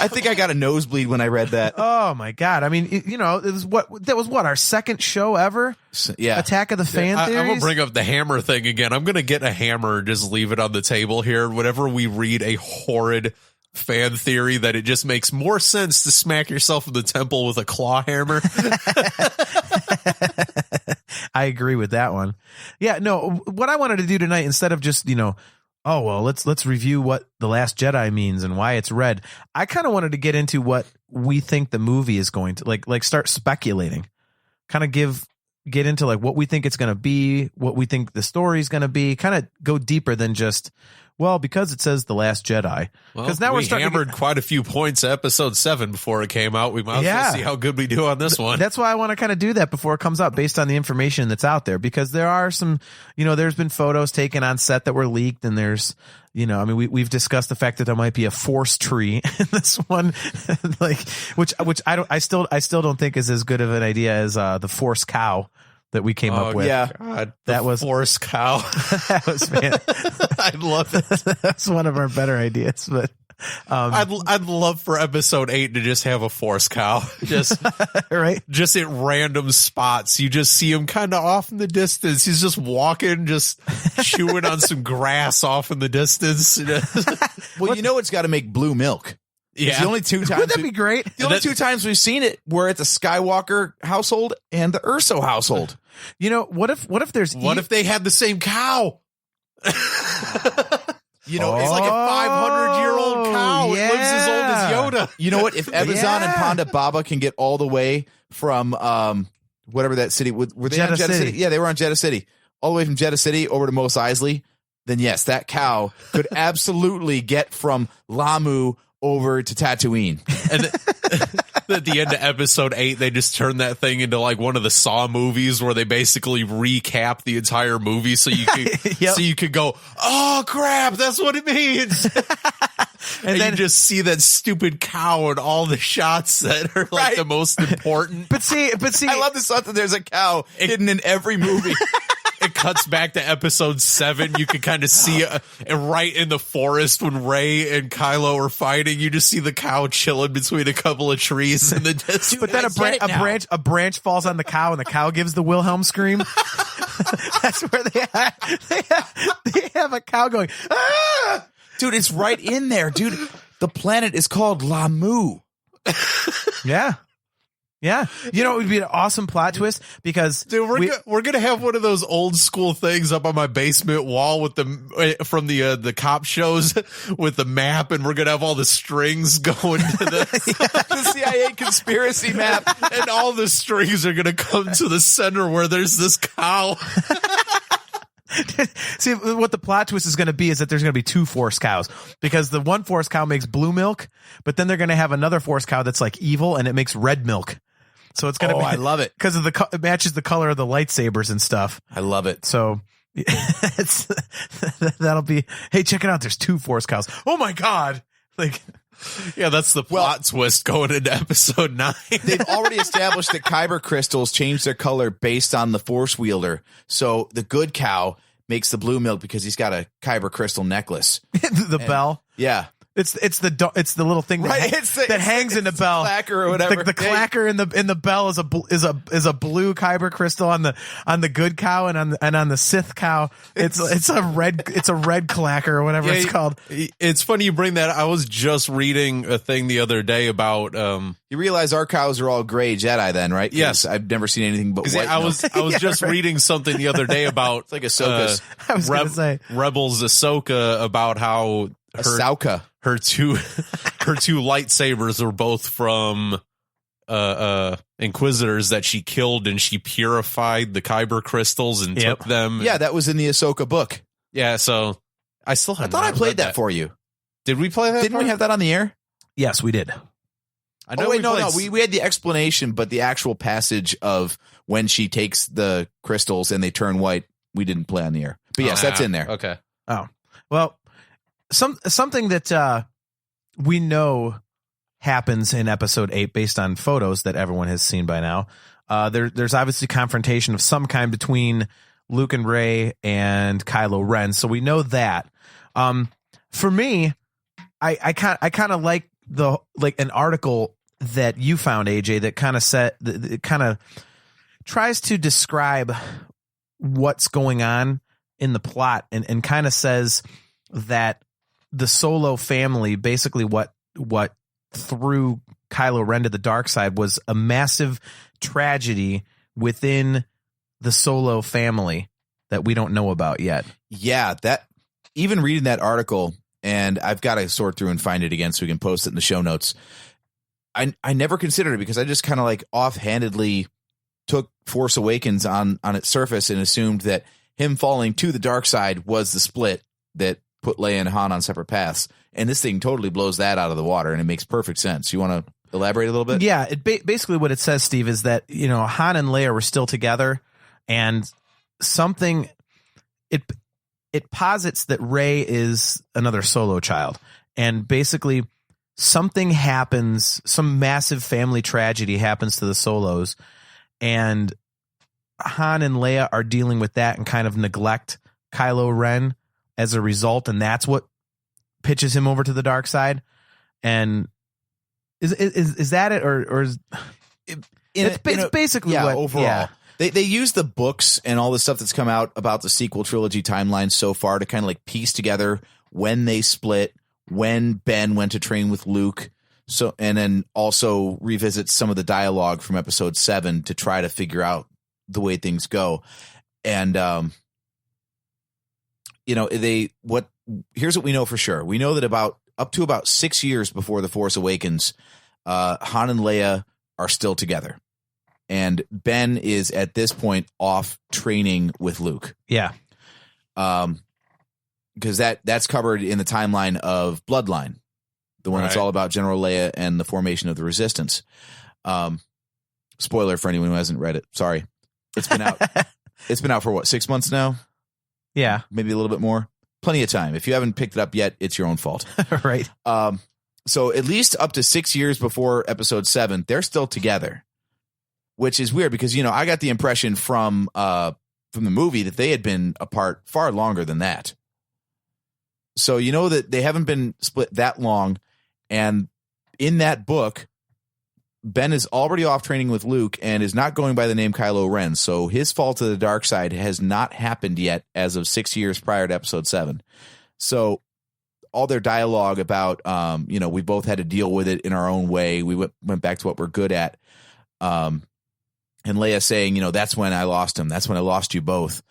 Speaker 6: I think I got a nosebleed when I read that.
Speaker 2: Oh my God. I mean, it was what our second show ever.
Speaker 6: Yeah.
Speaker 2: Attack of the Fan
Speaker 1: I'm
Speaker 2: Theories.
Speaker 1: gonna bring up the hammer thing again. I'm gonna get a hammer and just leave it on the table here. Whenever we read a horrid fan theory, that it just makes more sense to smack yourself in the temple with a claw hammer.
Speaker 2: I agree with that one. Yeah, no, what I wanted to do tonight, instead of just, oh, well, let's review what The Last Jedi means and why it's red, I kind of wanted to get into what we think the movie is going to, like start speculating, kind of get into like what we think it's going to be, what we think the story is going to be, kind of go deeper than just, well, because it says The Last Jedi. Because now
Speaker 1: we
Speaker 2: we're starting
Speaker 1: hammered quite a few points episode 7 before it came out. We might as well see how good we do on this one.
Speaker 2: That's why I want to kind of do that before it comes out, based on the information that's out there, because there are some, there's been photos taken on set that were leaked, and there's, we've discussed the fact that there might be a Force tree in this one, which I still don't think is as good of an idea as the Force cow that we came up with.
Speaker 6: Yeah,
Speaker 1: God,
Speaker 2: that was
Speaker 1: Force cow.
Speaker 2: That was man.
Speaker 1: I love it.
Speaker 2: That's one of our better ideas, but
Speaker 1: I'd love for episode 8 to just have a Force cow, just
Speaker 2: right,
Speaker 1: just at random spots. You just see him kind of off in the distance. He's just walking, just chewing on some grass off in the distance.
Speaker 6: Well, it's got to make blue milk.
Speaker 1: Yeah,
Speaker 6: it's the only 2 times.
Speaker 2: Wouldn't that be great?
Speaker 6: The only 2 times we've seen it were at the Skywalker household and the Urso household.
Speaker 2: What if
Speaker 1: if they had the same cow? It's like a 500-year-old cow.
Speaker 2: Yeah.
Speaker 1: It lives as old as Yoda.
Speaker 6: You know what? If Evazan and Ponda Baba can get all the way from whatever that city were they on Jeddah City? Yeah, they were on Jeddah City. All the way from Jeddah City over to Mos Eisley, then yes, that cow could absolutely get from Lamu over to Tatooine.
Speaker 1: And at the end of episode 8, they just turn that thing into like one of the Saw movies where they basically recap the entire movie, so you could
Speaker 2: Yep.
Speaker 1: so you could go, oh crap, that's what it means. and then you just see that stupid cow in all the shots that are like the most important.
Speaker 2: But see,
Speaker 6: I love this thought that there's a cow hidden in every movie.
Speaker 1: It cuts back to episode 7. You can kind of see it right in the forest when Rey and Kylo are fighting. You just see the cow chilling between a couple of trees in the distance.
Speaker 2: But then a branch falls on the cow, and the cow gives the Wilhelm scream. That's where they have a cow going, ah!
Speaker 6: Dude, it's right in there, dude. The planet is called Lamu.
Speaker 2: Yeah. Yeah. It would be an awesome plot twist, because
Speaker 1: Dude, we're gonna have one of those old school things up on my basement wall with from the cop shows with the map, and we're gonna have all the strings going to
Speaker 6: The CIA conspiracy map.
Speaker 1: and all the strings are gonna come to the center where there's this cow.
Speaker 2: see, what the plot twist is going to be is that there's going to be 2 Force cows, because the one Force cow makes blue milk, but then they're going to have another Force cow that's like evil, and it makes red milk. So it's going to be,
Speaker 6: I love it.
Speaker 2: because of it matches the color of the lightsabers and stuff.
Speaker 6: I love it.
Speaker 2: So that'll be, hey, check it out. There's 2 Force cows. Oh my God. Like,
Speaker 1: Yeah, that's the plot twist going into episode 9.
Speaker 6: They've already established that kyber crystals change their color based on the Force wielder. So the good cow makes the blue milk because he's got a kyber crystal necklace.
Speaker 2: the bell.
Speaker 6: Yeah.
Speaker 2: It's the little thing that, that hangs in the bell.
Speaker 6: Clacker or whatever.
Speaker 2: The clacker in the bell is a blue kyber crystal on the good cow, and on the Sith cow it's a red clacker or whatever it's called.
Speaker 1: It's funny you bring that. I was just reading a thing the other day about
Speaker 6: You realize our cows are all gray Jedi then, right?
Speaker 1: Yes.
Speaker 6: I've never seen anything but white.
Speaker 1: I was just reading something the other day about
Speaker 6: It's like Ahsoka's.
Speaker 2: I was gonna say
Speaker 1: Rebels Ahsoka, about how
Speaker 6: Ahsoka.
Speaker 1: her two lightsabers are both from Inquisitors that she killed, and she purified the kyber crystals and took them.
Speaker 6: Yeah, that was in the Ahsoka book.
Speaker 1: Yeah, so I still have.
Speaker 6: I thought I played that for you.
Speaker 1: Did we play that?
Speaker 6: Didn't we have that on the air?
Speaker 2: Yes, we did.
Speaker 1: I know.
Speaker 6: We had the explanation, but the actual passage of when she takes the crystals and they turn white, we didn't play on the air. But yes, that's in there.
Speaker 1: Okay.
Speaker 2: Oh, well, something that we know happens in episode 8 based on photos that everyone has seen by now. There's obviously confrontation of some kind between Luke and Rey and Kylo Ren. So we know that. For me, I kind of like an article that you found, AJ, that kind of tries to describe what's going on in the plot and kind of says that the Solo family, basically what threw Kylo Ren to the dark side, was a massive tragedy within the Solo family that we don't know about yet.
Speaker 6: Yeah, that even reading that article, and I've got to sort through and find it again so we can post it in the show notes. I never considered it because I just kind of like offhandedly took Force Awakens on its surface and assumed that him falling to the dark side was the split that put Leia and Han on separate paths. And this thing totally blows that out of the water, and it makes perfect sense. You want to elaborate a little bit?
Speaker 2: Yeah, basically what it says, Steve, is that, you know, Han and Leia were still together, and something it posits that Rey is another Solo child, and basically something happens, some massive family tragedy happens to the Solos, and Han and Leia are dealing with that and kind of neglect Kylo Ren as a result, and that's what pitches him over to the dark side. And is that it, or is it's basically what
Speaker 6: overall.
Speaker 2: Yeah.
Speaker 6: They use the books and all the stuff that's come out about the sequel trilogy timeline so far to kind of like piece together when they split, when Ben went to train with Luke. So, and then also revisit some of the dialogue from episode 7 to try to figure out the way things go. And, you know, here's what we know for sure. We know that up to about 6 years before The Force Awakens, Han and Leia are still together. And Ben is at this point off training with Luke.
Speaker 2: Yeah.
Speaker 6: Because that's covered in the timeline of Bloodline, the one that's all about General Leia and the formation of the Resistance. Spoiler for anyone who hasn't read it. Sorry. It's been out. It's been out for what, 6 months now?
Speaker 2: Yeah.
Speaker 6: Maybe a little bit more. Plenty of time. If you haven't picked it up yet, it's your own fault.
Speaker 2: Right.
Speaker 6: So at least up to 6 years before episode 7, they're still together, which is weird because, you know, I got the impression from the movie that they had been apart far longer than that. So, you know, that they haven't been split that long. And in that book, Ben is already off training with Luke and is not going by the name Kylo Ren. So his fall to the dark side has not happened yet as of 6 years prior to episode 7. So all their dialogue about, you know, we both had to deal with it in our own way. We went back to what we're good at. And Leia saying, you know, that's when I lost him. That's when I lost you both.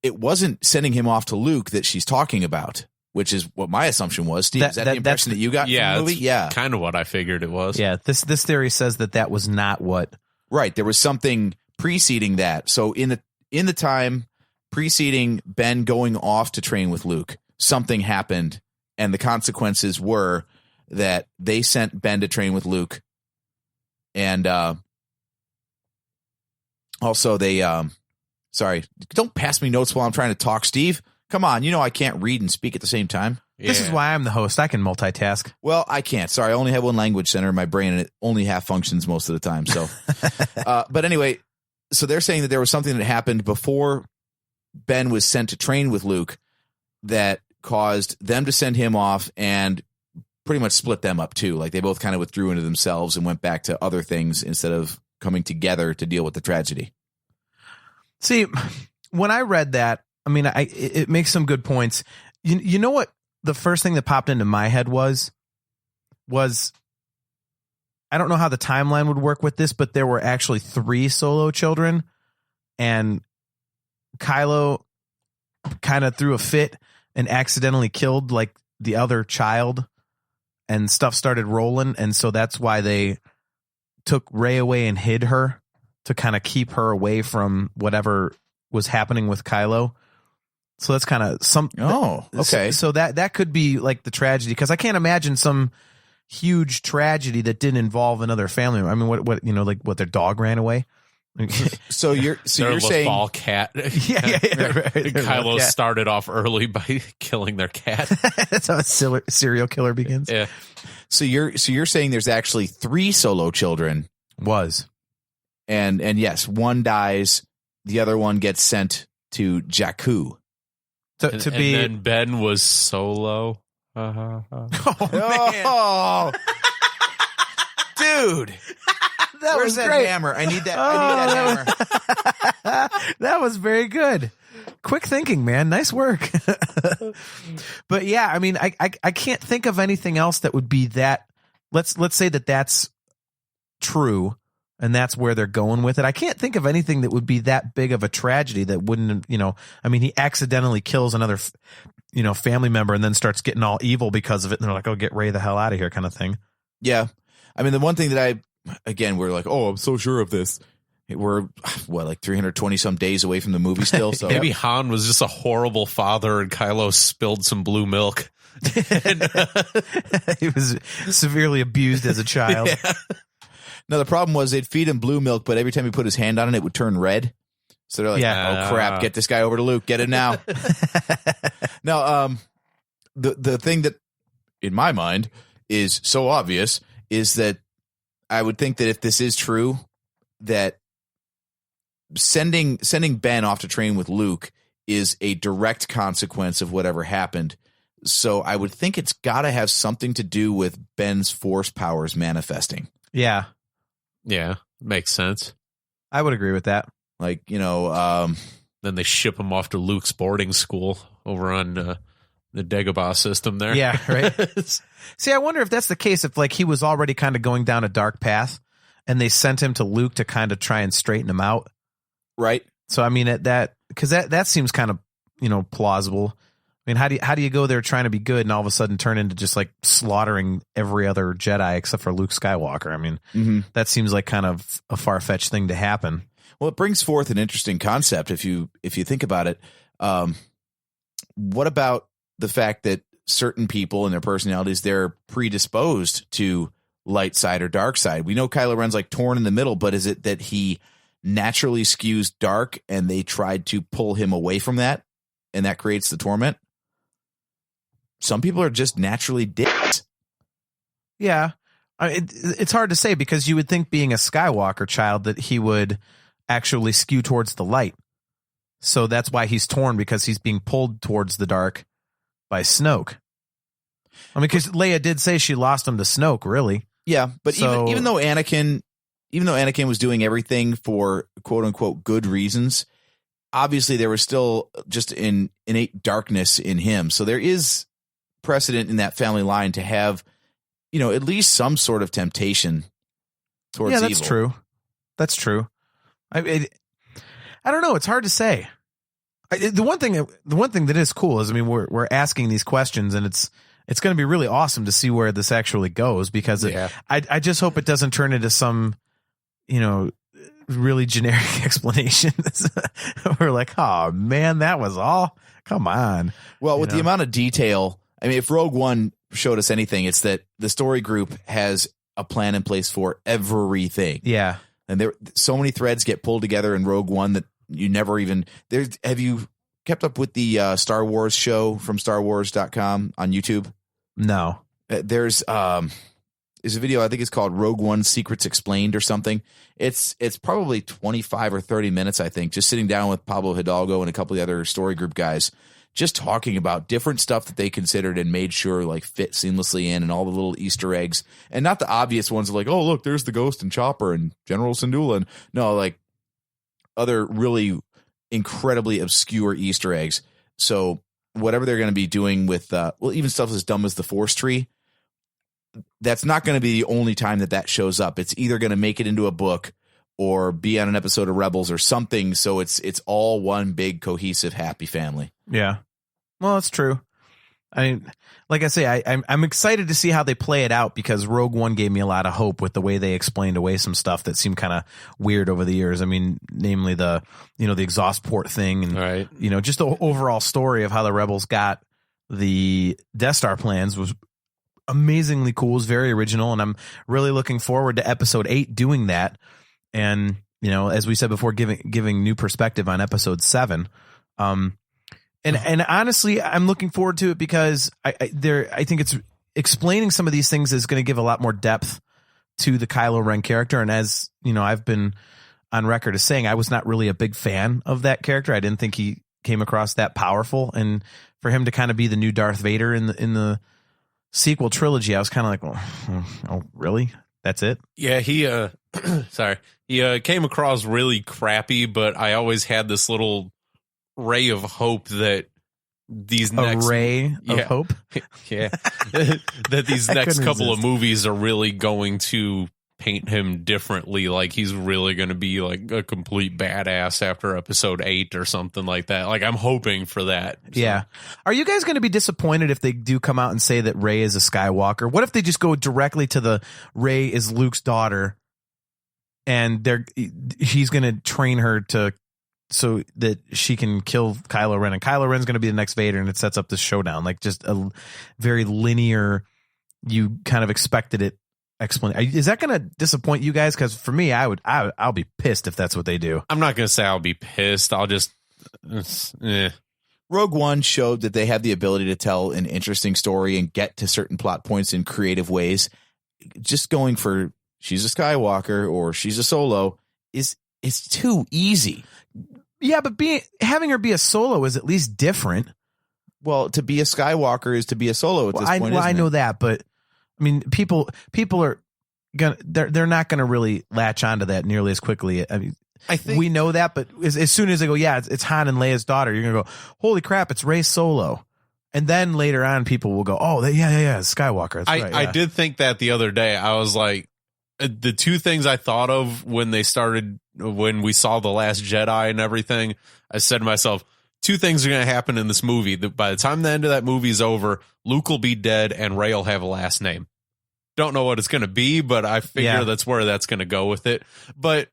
Speaker 6: It wasn't sending him off to Luke that she's talking about, which is what my assumption was. Steve, is that the impression that you got from the movie? Yeah.
Speaker 1: Kind of what I figured it was.
Speaker 2: Yeah. This theory says that was not what.
Speaker 6: Right. There was something preceding that. So in the time preceding Ben going off to train with Luke, something happened, and the consequences were that they sent Ben to train with Luke. And also they sorry, don't pass me notes while I'm trying to talk, Steve. Come on, you know I can't read and speak at the same time.
Speaker 1: Yeah.
Speaker 2: This is why I'm the host. I can multitask.
Speaker 6: Well, I can't. Sorry, I only have one language center in my brain, and it only half functions most of the time. So, but anyway, so they're saying that there was something that happened before Ben was sent to train with Luke that caused them to send him off and pretty much split them up too. Like they both kind of withdrew into themselves and went back to other things instead of coming together to deal with the tragedy.
Speaker 2: See, when I read that, I mean, it makes some good points. You know what? The first thing that popped into my head was I don't know how the timeline would work with this, but there were actually 3 Solo children, and Kylo kind of threw a fit and accidentally killed like the other child, and stuff started rolling. And so that's why they took Rey away and hid her to kind of keep her away from whatever was happening with Kylo. So that's kind of some.
Speaker 6: Oh, okay.
Speaker 2: So that could be like the tragedy, because I can't imagine some huge tragedy that didn't involve another family member. I mean, what you know, like what, their dog ran away.
Speaker 6: So you're saying
Speaker 1: ball cat.
Speaker 2: Yeah, right.
Speaker 1: Kylo started off early by killing their cat.
Speaker 2: That's how a serial killer begins.
Speaker 1: Yeah.
Speaker 6: So you're saying there's actually 3 Solo children.
Speaker 2: Was.
Speaker 6: And yes, one dies, the other one gets sent to Jakku.
Speaker 2: To be.
Speaker 1: And then Ben was Solo.
Speaker 2: Oh, man.
Speaker 6: Oh, dude. Where's that
Speaker 2: great.
Speaker 6: hammer? I need that hammer.
Speaker 2: That was very good. Quick thinking, man. Nice work. But yeah, I mean, I can't think of anything else that would be that. Let's say that that's true, and that's where they're going with it. I can't think of anything that would be that big of a tragedy that wouldn't, I mean, he accidentally kills another, family member and then starts getting all evil because of it. And they're like, oh, get Ray the hell out of here kind of thing.
Speaker 6: Yeah. I mean, the one thing that we're like, oh, I'm so sure of this. We're, like 320 some days away from the movie still. So
Speaker 1: maybe Han was just a horrible father and Kylo spilled some blue milk.
Speaker 2: He was severely abused as a child.
Speaker 6: Yeah. No, the problem was they'd feed him blue milk, but every time he put his hand on it, it would turn red. So they're like, oh, crap, get this guy over to Luke. Get it now. Now, the thing that, in my mind, is so obvious is that I would think that if this is true, that sending Ben off to train with Luke is a direct consequence of whatever happened. So I would think it's got to have something to do with Ben's force powers manifesting.
Speaker 2: Yeah.
Speaker 1: Yeah, makes sense.
Speaker 2: I would agree with that.
Speaker 6: Like,
Speaker 1: then they ship him off to Luke's boarding school over on the Dagobah system there.
Speaker 2: Yeah, right. See, I wonder if that's the case, if like he was already kind of going down a dark path and they sent him to Luke to kind of try and straighten him out.
Speaker 6: Right.
Speaker 2: So, I mean, because that seems kind of, plausible. I mean, how do you go there trying to be good and all of a sudden turn into just like slaughtering every other Jedi except for Luke Skywalker? I mean, that seems like kind of a far-fetched thing to happen.
Speaker 6: Well, it brings forth an interesting concept if you think about it. What about the fact that certain people and their personalities, they're predisposed to light side or dark side? We know Kylo Ren's like torn in the middle, but is it that he naturally skews dark and they tried to pull him away from that and that creates the torment? Some people are just naturally dicks.
Speaker 2: Yeah. It's hard to say because you would think being a Skywalker child that he would actually skew towards the light. So that's why he's torn, because he's being pulled towards the dark by Snoke. I mean, because Leia did say she lost him to Snoke, really.
Speaker 6: Yeah, but even though Anakin was doing everything for quote unquote good reasons, obviously there was still just an innate darkness in him. So there is precedent in that family line to have, at least some sort of temptation towards evil.
Speaker 2: Yeah, that's true. That's true. I don't know. It's hard to say. The one thing that is cool is, I mean, we're asking these questions, and it's going to be really awesome to see where this actually goes, because I just hope it doesn't turn into some, really generic explanation. We're like, oh man, that was all. Come on.
Speaker 6: Well, with the amount of detail, I mean, if Rogue One showed us anything, it's that the story group has a plan in place for everything.
Speaker 2: Yeah.
Speaker 6: And there, so many threads get pulled together in Rogue One that you never even there. Have you kept up with the Star Wars show from StarWars.com on YouTube?
Speaker 2: No.
Speaker 6: There's a video, I think it's called Rogue One Secrets Explained or something. It's probably 25 or 30 minutes, I think, just sitting down with Pablo Hidalgo and a couple of the other story group guys, just talking about different stuff that they considered and made sure like fit seamlessly in, and all the little Easter eggs, and not the obvious ones of like, oh, look, there's the Ghost and Chopper and General Syndulla. And no, like other really incredibly obscure Easter eggs. So whatever they're going to be doing with, even stuff as dumb as the Force tree, that's not going to be the only time that shows up. It's either going to make it into a book or be on an episode of Rebels or something. So it's all one big cohesive happy family.
Speaker 2: Yeah. Well, that's true. I mean, like I say, I'm excited to see how they play it out, because Rogue One gave me a lot of hope with the way they explained away some stuff that seemed kind of weird over the years. I mean, namely the exhaust port thing, and
Speaker 1: right.
Speaker 2: Just the overall story of how the Rebels got the Death Star plans was amazingly cool. It was very original, and I'm really looking forward to Episode 8 doing that. And as we said before, giving new perspective on Episode 7. And honestly, I'm looking forward to it because I think it's explaining some of these things is going to give a lot more depth to the Kylo Ren character. And as I've been on record as saying, I was not really a big fan of that character. I didn't think he came across that powerful, and for him to kind of be the new Darth Vader in the sequel trilogy, I was kind of like, well, oh, really? That's it?
Speaker 1: Yeah, he sorry. He came across really crappy, but I always had this little ray of hope that these next
Speaker 2: ray of hope.
Speaker 1: Yeah. That these next couple of movies are really going to paint him differently. Like he's really going to be like a complete badass after episode 8 or something like that. Like I'm hoping for that. So.
Speaker 2: Yeah. Are you guys going to be disappointed if they do come out and say that Rey is a Skywalker? What if they just go directly to the Rey is Luke's daughter and he's going to train her so that she can kill Kylo Ren, and Kylo Ren's going to be the next Vader, and it sets up this showdown, like just a very linear, you kind of expected it. Is that going to disappoint you guys? Because for me, I'll be pissed if that's what they do.
Speaker 1: I'm not going to say I'll be pissed. I'll just,
Speaker 6: Rogue One showed that they have the ability to tell an interesting story and get to certain plot points in creative ways. Just going for she's a Skywalker or she's a Solo it's too easy.
Speaker 2: Yeah, but having her be a Solo is at least different.
Speaker 6: Well, to be a Skywalker is to be a Solo at this point.
Speaker 2: I know that, but I mean, people are they're not gonna really latch onto that nearly as quickly. I mean,
Speaker 1: I think
Speaker 2: we know that, but as soon as they go, yeah, it's Han and Leia's daughter, you're gonna go, holy crap, it's Rey Solo, and then later on, people will go, oh, yeah, it's Skywalker. That's right,
Speaker 1: I did think that the other day. I was like, the two things I thought of when we saw The Last Jedi and everything, I said to myself, two things are going to happen in this movie. By the time the end of that movie is over, Luke will be dead and Rey will have a last name. Don't know what it's going to be, but I figure that's where that's going to go with it. But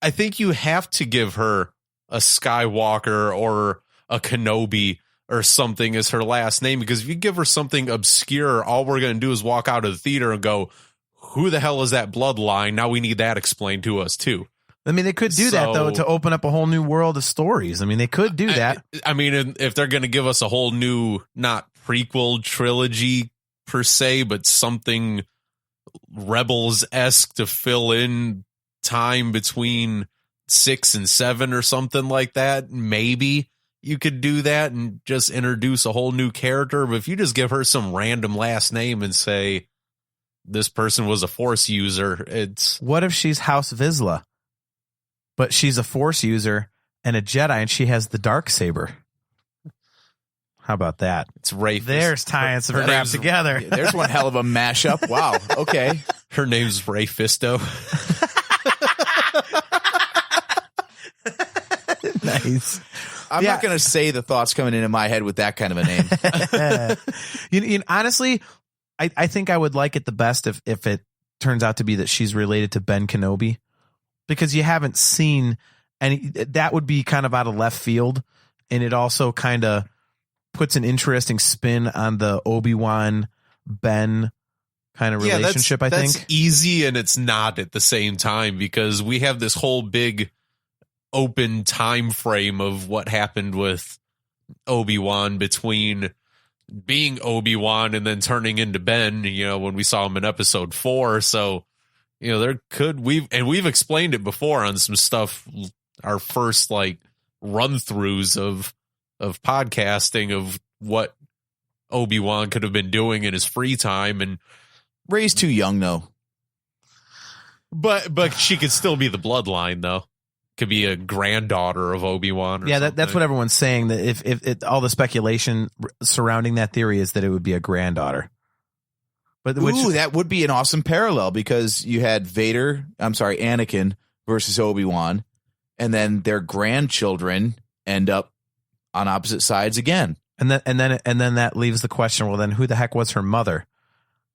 Speaker 1: I think you have to give her a Skywalker or a Kenobi or something as her last name, because if you give her something obscure, all we're going to do is walk out of the theater and go, who the hell is that bloodline? Now we need that explained to us too.
Speaker 2: I mean, they could do that, though, to open up a whole new world of stories. I mean, they could do that.
Speaker 1: I mean, if they're going to give us a whole new, not prequel trilogy per se, but something Rebels-esque to fill in time between 6 and 7 or something like that, maybe you could do that and just introduce a whole new character. But if you just give her some random last name and say this person was a Force user, it's...
Speaker 2: What if she's House Vizsla? But she's a Force user and a Jedi, and she has the Darksaber. How about that?
Speaker 1: It's Rey.
Speaker 2: There's tying some crap together.
Speaker 6: There's one hell of a mashup. Wow. Okay.
Speaker 1: Her name's Rey Fisto.
Speaker 2: Nice.
Speaker 6: I'm not going to say the thoughts coming into my head with that kind of a name.
Speaker 2: Honestly, I think I would like it the best if it turns out to be that she's related to Ben Kenobi. Because you haven't seen any, that would be kind of out of left field, and it also kind of puts an interesting spin on the Obi-Wan Ben kind of relationship.
Speaker 1: That's easy, and it's not at the same time, because we have this whole big open time frame of what happened with Obi-Wan between being Obi-Wan and then turning into Ben. When we saw him in episode 4, so. We've explained it before on some stuff, our first like run throughs of podcasting of what Obi-Wan could have been doing in his free time. And
Speaker 6: Rey's too young though.
Speaker 1: But she could still be the bloodline though. Could be a granddaughter of Obi-Wan.
Speaker 2: Yeah, that's what everyone's saying, that if all the speculation surrounding that theory is that it would be a granddaughter. But
Speaker 6: that would be an awesome parallel, because you had Anakin versus Obi-Wan, and then their grandchildren end up on opposite sides again.
Speaker 2: And then that leaves the question, well, then who the heck was her mother?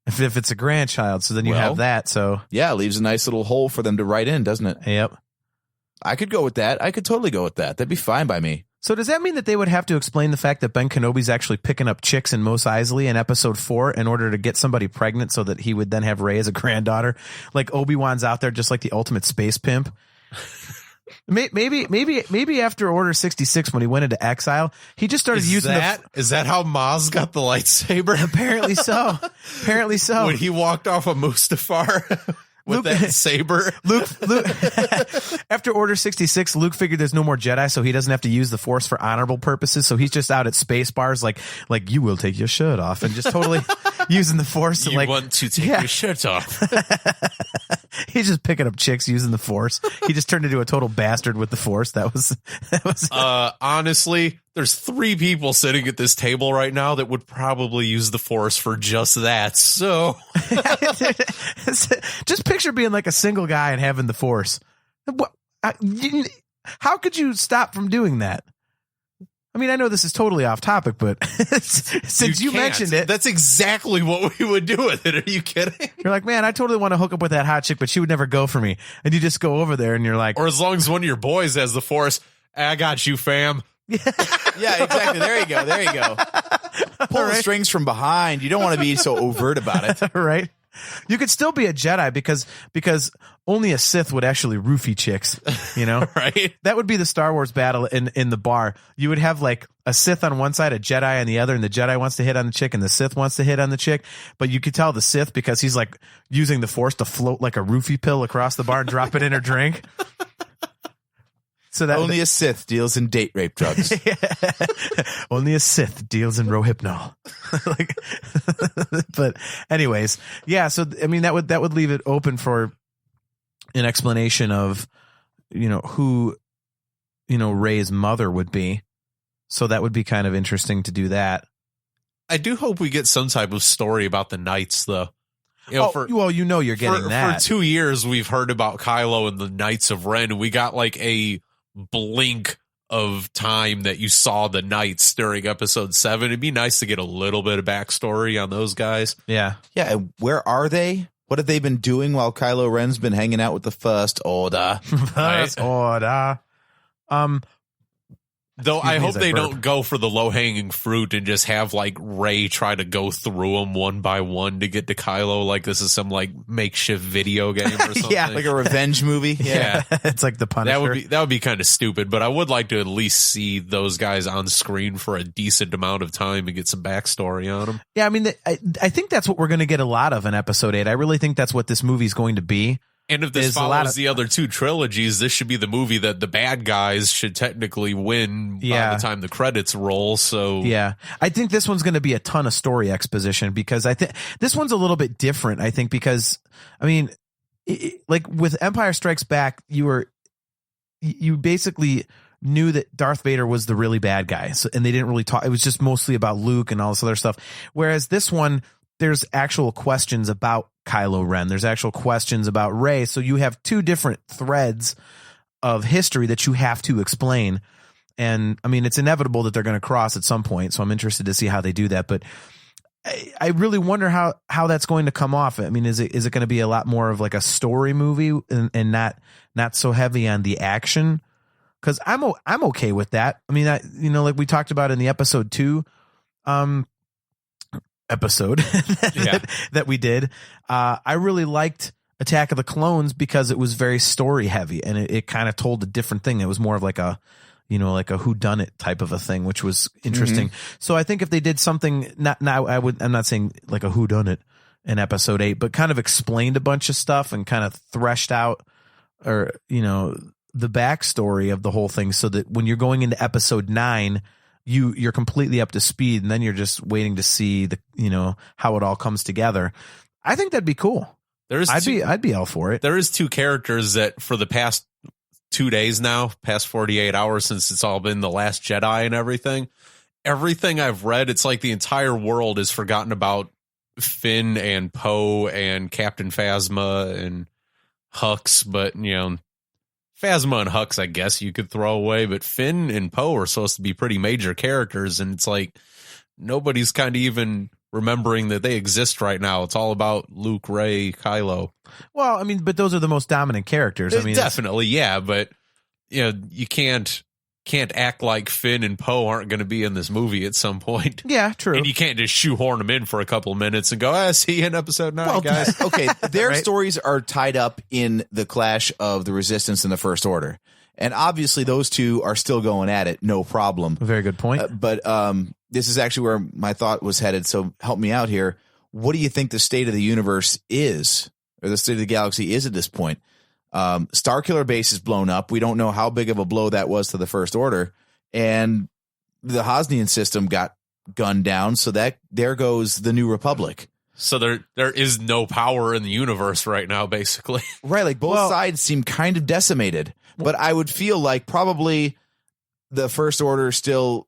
Speaker 2: If it's a grandchild, so then you have that. So
Speaker 6: yeah, it leaves a nice little hole for them to write in, doesn't it?
Speaker 2: Yep.
Speaker 6: I could go with that. I could totally go with that. That'd be fine by me.
Speaker 2: So does that mean that they would have to explain the fact that Ben Kenobi's actually picking up chicks in Mos Eisley in episode 4 in order to get somebody pregnant so that he would then have Rey as a granddaughter? Like Obi-Wan's out there just like the ultimate space pimp. Maybe after Order 66, when he went into exile, he just started using
Speaker 1: that. Is that how Maz got the lightsaber?
Speaker 2: Apparently so.
Speaker 1: When he walked off of Mustafar. with that saber.
Speaker 2: Luke, after Order 66, Luke figured there's no more Jedi, so he doesn't have to use the Force for honorable purposes. So he's just out at space bars, like you will take your shirt off, and just totally using the Force.
Speaker 1: You want to take your shirt off.
Speaker 2: He's just picking up chicks using the Force. He just turned into a total bastard with the Force. That was.
Speaker 1: Honestly, there's 3 people sitting at this table right now that would probably use the Force for just that. So
Speaker 2: just picture being like a single guy and having the Force. How could you stop from doing that? I mean, I know this is totally off topic, but since you mentioned it,
Speaker 1: that's exactly what we would do with it. Are you kidding?
Speaker 2: You're like, man, I totally want to hook up with that hot chick, but she would never go for me. And you just go over there and you're like,
Speaker 1: or as long as one of your boys has the Force, I got you, fam.
Speaker 6: Yeah, exactly. There you go. Pull the strings from behind. You don't want to be so overt about it.
Speaker 2: Right? You could still be a Jedi because only a Sith would actually roofie chicks,
Speaker 1: Right?
Speaker 2: That would be the Star Wars battle in the bar. You would have like a Sith on one side, a Jedi on the other, and the Jedi wants to hit on the chick and the Sith wants to hit on the chick. But you could tell the Sith, because he's like using the Force to float like a roofie pill across the bar and drop it in her drink. So that
Speaker 6: only a Sith deals in date rape drugs.
Speaker 2: Only a Sith deals in Rohypnol. But anyways, yeah. So I mean, that would leave it open for an explanation of, who, Rey's mother would be. So that would be kind of interesting to do that.
Speaker 1: I do hope we get some type of story about the Knights, though.
Speaker 2: You're getting that.
Speaker 1: For 2 years, we've heard about Kylo and the Knights of Ren, and we got like a blink of time that you saw the Knights during episode 7. It'd be nice to get a little bit of backstory on those guys.
Speaker 2: Yeah.
Speaker 6: Yeah. And where are they? What have they been doing while Kylo Ren's been hanging out with the First Order?
Speaker 2: First Order.
Speaker 1: Though I hope they don't go for the low-hanging fruit and just have like Rey try to go through them one by one to get to Kylo, like this is some like makeshift video game or something.
Speaker 2: Yeah,
Speaker 6: like a revenge movie.
Speaker 1: Yeah.
Speaker 2: It's like the Punisher.
Speaker 1: That would be kind of stupid, but I would like to at least see those guys on screen for a decent amount of time and get some backstory on them.
Speaker 2: Yeah, I mean, I think that's what we're going to get a lot of in episode 8. I really think that's what this movie is going to be.
Speaker 1: And if this follows the other 2 trilogies, this should be the movie that the bad guys should technically win by the time the credits roll. So
Speaker 2: yeah, I think this one's going to be a ton of story exposition, because I think this one's a little bit different. I think because, I mean, like with Empire Strikes Back, you basically knew that Darth Vader was the really bad guy. So, and they didn't really talk. It was just mostly about Luke and all this other stuff. Whereas this one, there's actual questions about Kylo Ren. There's actual questions about Rey. So you have 2 different threads of history that you have to explain. And I mean, it's inevitable that they're going to cross at some point. So I'm interested to see how they do that. But I really wonder how that's going to come off. I mean, is it going to be a lot more of like a story movie and not so heavy on the action? Because I'm okay with that. I mean, like we talked about in the episode 2, episode that we did. I really liked Attack of the Clones because it was very story heavy, and it kind of told a different thing. It was more of like a whodunit type of a thing, which was interesting. So I think if they did something, I'm not saying like a whodunit in episode 8, but kind of explained a bunch of stuff and kind of threshed out, or the backstory of the whole thing, so that when you're going into episode 9, you're completely up to speed, and then you're just waiting to see how it all comes together. I think that'd be cool. I'd be all for it.
Speaker 1: There is 2 characters that for the past 2 days now, past 48 hours since it's all been the Last Jedi and everything I've read, it's like the entire world has forgotten about Finn and Poe and Captain Phasma and Hux, but Phasma and Hux, I guess you could throw away, but Finn and Poe are supposed to be pretty major characters, and it's like nobody's kind of even remembering that they exist right now. It's all about Luke, Rey, Kylo.
Speaker 2: Well, I mean, but those are the most dominant characters. I mean,
Speaker 1: definitely, yeah, but you can't act like Finn and Poe aren't going to be in this movie at some point.
Speaker 2: Yeah, true.
Speaker 1: And you can't just shoehorn them in for a couple of minutes and go, see you in episode 9, guys.
Speaker 6: Okay, their stories are tied up in the clash of the Resistance and the First Order. And obviously those 2 are still going at it, no problem.
Speaker 2: Very good point.
Speaker 6: But this is actually where my thought was headed, so help me out here. What do you think the state of the universe is or the state of the galaxy is at this point. Starkiller Base is blown up. We don't know how big of a blow that was to the First Order, and the Hosnian system got gunned down. So that there goes the New Republic.
Speaker 1: So there is no power in the universe right now, basically.
Speaker 6: Right, like both sides seem kind of decimated. But I would feel like probably the First Order still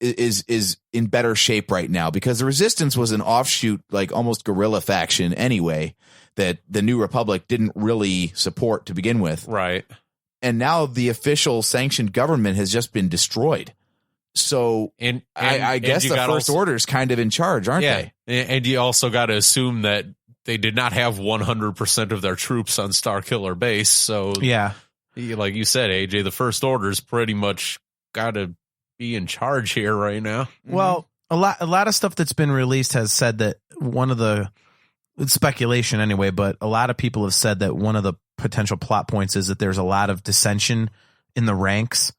Speaker 6: is in better shape right now, because the Resistance was an offshoot, like almost guerrilla faction anyway, that the New Republic didn't really support to begin with.
Speaker 1: Right.
Speaker 6: And now the official sanctioned government has just been destroyed. So I guess the First Order is kind of in charge, aren't they?
Speaker 1: And you also got to assume that they did not have 100% of their troops on Starkiller Base. So,
Speaker 2: yeah,
Speaker 1: like you said, AJ, the First Order's pretty much got to be in charge here right now.
Speaker 2: Well, a lot of stuff that's been released has said that one of the, it's speculation anyway, but a lot of people have said that one of the potential plot points is that there's a lot of dissension in the ranks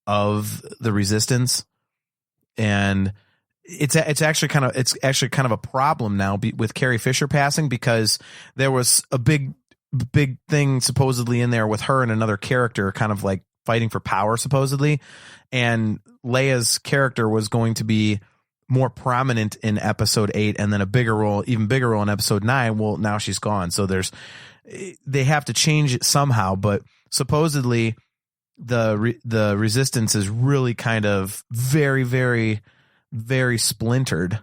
Speaker 2: of the Resistance, and it's actually kind of a problem now with Carrie Fisher passing, because there was a big thing supposedly in there with her and another character kind of like fighting for power supposedly, and Leia's character was going to be more prominent in episode 8 and then even bigger role in episode 9. Well, now she's gone, so they have to change it somehow, but supposedly the Resistance is really kind of very, very, very splintered.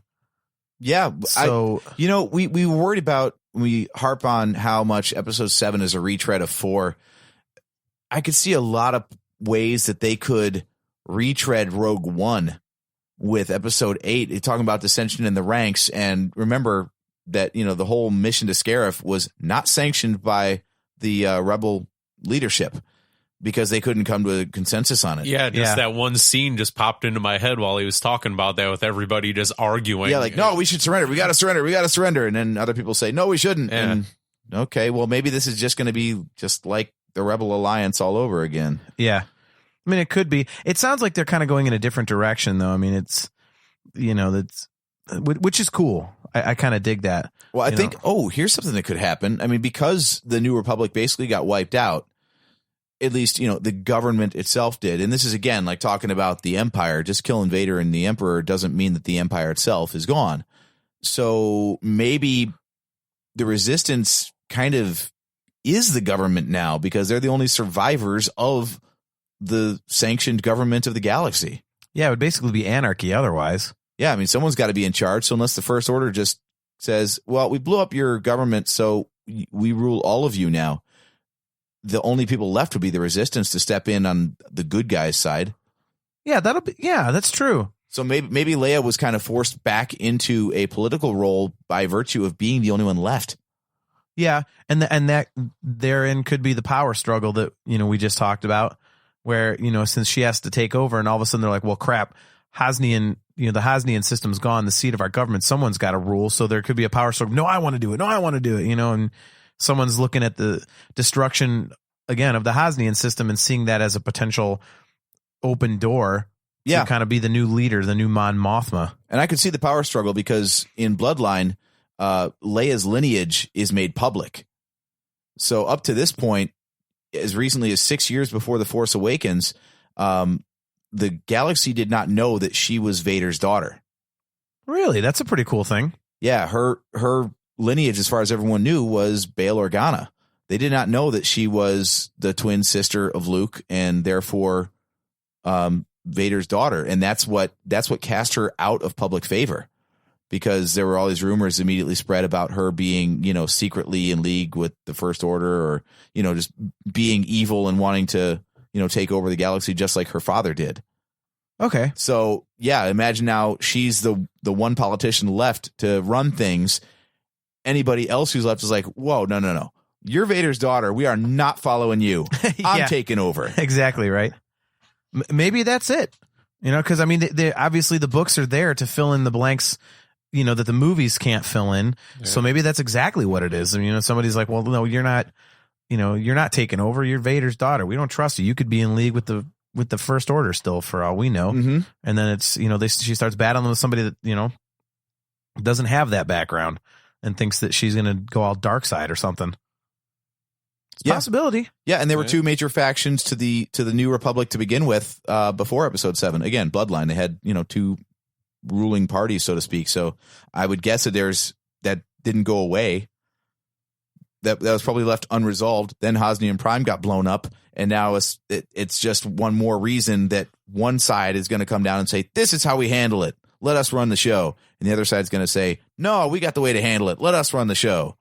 Speaker 6: Yeah.
Speaker 2: So,
Speaker 6: we were worried about, we harp on how much episode 7 is a retread of 4. I could see a lot of ways that they could retread Rogue One with episode 8, talking about dissension in the ranks. And remember that, the whole mission to Scarif was not sanctioned by the rebel leadership, because they couldn't come to a consensus on it.
Speaker 1: Yeah, that one scene just popped into my head while he was talking about that, with everybody just arguing.
Speaker 6: Yeah, like, no, we should surrender. We got to surrender. We got to surrender. And then other people say, no, we shouldn't.
Speaker 1: Yeah.
Speaker 6: And okay, well, maybe this is just going to be just like the Rebel Alliance all over again.
Speaker 2: Yeah. I mean, it could be. It sounds like they're kind of going in a different direction, though. I mean, it's, which is cool. I kind of dig that.
Speaker 6: Well, I think, here's something that could happen. I mean, because the New Republic basically got wiped out, at least, the government itself did. And this is, again, like talking about the Empire. Just killing Vader and the Emperor doesn't mean that the Empire itself is gone. So maybe the Resistance kind of is the government now, because they're the only survivors of the sanctioned government of the galaxy.
Speaker 2: Yeah, it would basically be anarchy otherwise.
Speaker 6: Yeah, I mean, someone's got to be in charge. So unless the First Order just says, well, we blew up your government, so we rule all of you now, the only people left would be the Resistance to step in on the good guys' side.
Speaker 2: Yeah, that's true.
Speaker 6: So maybe Leia was kind of forced back into a political role by virtue of being the only one left.
Speaker 2: Yeah, and that therein could be the power struggle that we just talked about, where since she has to take over, and all of a sudden they're like, well, crap, Hosnian, the Hosnian system's gone, the seat of our government, someone's got to rule. So there could be a power struggle. No, I want to do it. No, I want to do it. And someone's looking at the destruction again of the Hosnian system and seeing that as a potential open door to kind of be the new leader, the new Mon Mothma.
Speaker 6: And I could see the power struggle, because in Bloodline, Leia's lineage is made public. So up to this point, as recently as 6 years before The Force Awakens, the galaxy did not know that she was Vader's daughter.
Speaker 2: Really? That's a pretty cool thing.
Speaker 6: Yeah, her lineage, as far as everyone knew, was Bail Organa. They did not know that she was the twin sister of Luke, and therefore Vader's daughter. And that's what cast her out of public favor, because there were all these rumors immediately spread about her being, secretly in league with the First Order, or, just being evil and wanting to, take over the galaxy just like her father did.
Speaker 2: Okay.
Speaker 6: So, yeah, imagine now she's the one politician left to run things. Anybody else who's left is like, whoa, no. You're Vader's daughter. We are not following you. I'm taking over.
Speaker 2: Exactly, right. Maybe that's it. Because, I mean, they obviously the books are there to fill in the blanks, that the movies can't fill in. Yeah. So maybe that's exactly what it is. I mean, somebody's like, well, no, you're not, you're not taking over. You're Vader's daughter. We don't trust you. You could be in league with the First Order still, for all we know.
Speaker 6: Mm-hmm.
Speaker 2: And then it's, she starts battling with somebody that, doesn't have that background. and thinks that she's going to go all dark side or something. It's a
Speaker 6: Yeah.
Speaker 2: possibility.
Speaker 6: Yeah, and there were two major factions to the New Republic to begin with before Episode 7. Again, Bloodline. They had, two ruling parties, so to speak. So I would guess that that didn't go away. That was probably left unresolved. Then Hosnian Prime got blown up, and now it's just one more reason that one side is going to come down and say, "This is how we handle it. Let us run the show," and the other side's going to say, "No, we got the way to handle it. Let us run the show."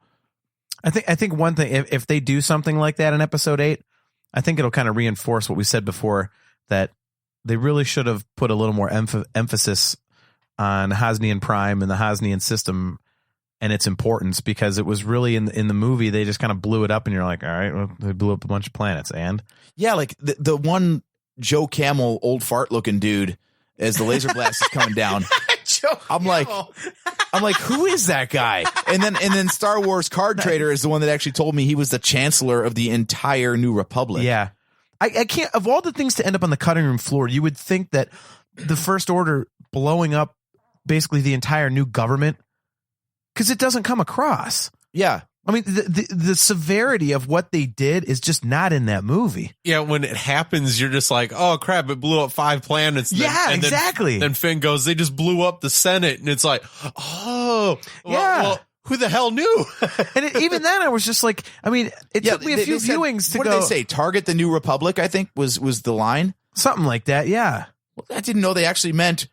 Speaker 2: I think one thing, if they do something like that in Episode 8, I think it'll kind of reinforce what we said before, that they really should have put a little more emphasis on Hosnian Prime and the Hosnian system and its importance, because it was really in the movie, they just kind of blew it up and you're like, all right, well, they blew up a bunch of planets. And
Speaker 6: yeah, like the one Joe Camel old fart looking dude as the laser blast is coming down. I'm like, who is that guy? And then Star Wars Card Trader is the one that actually told me he was the chancellor of the entire New Republic.
Speaker 2: Yeah. I can't, of all the things to end up on the cutting room floor, you would think that the First Order blowing up basically the entire new government, because it doesn't come across.
Speaker 6: Yeah.
Speaker 2: I mean, the severity of what they did is just not in that movie.
Speaker 1: Yeah, when it happens, you're just like, oh, crap, it blew up 5 planets.
Speaker 2: Yeah, exactly.
Speaker 1: Then Finn goes, they just blew up the Senate. And it's like, oh,
Speaker 2: yeah.
Speaker 1: Well, who the hell knew?
Speaker 2: And even then, I was just like, I mean, it took me a few viewings to
Speaker 6: what
Speaker 2: go.
Speaker 6: What did they say? Target the New Republic, I think, was the line.
Speaker 2: Something like that, yeah.
Speaker 6: Well, I didn't know they actually meant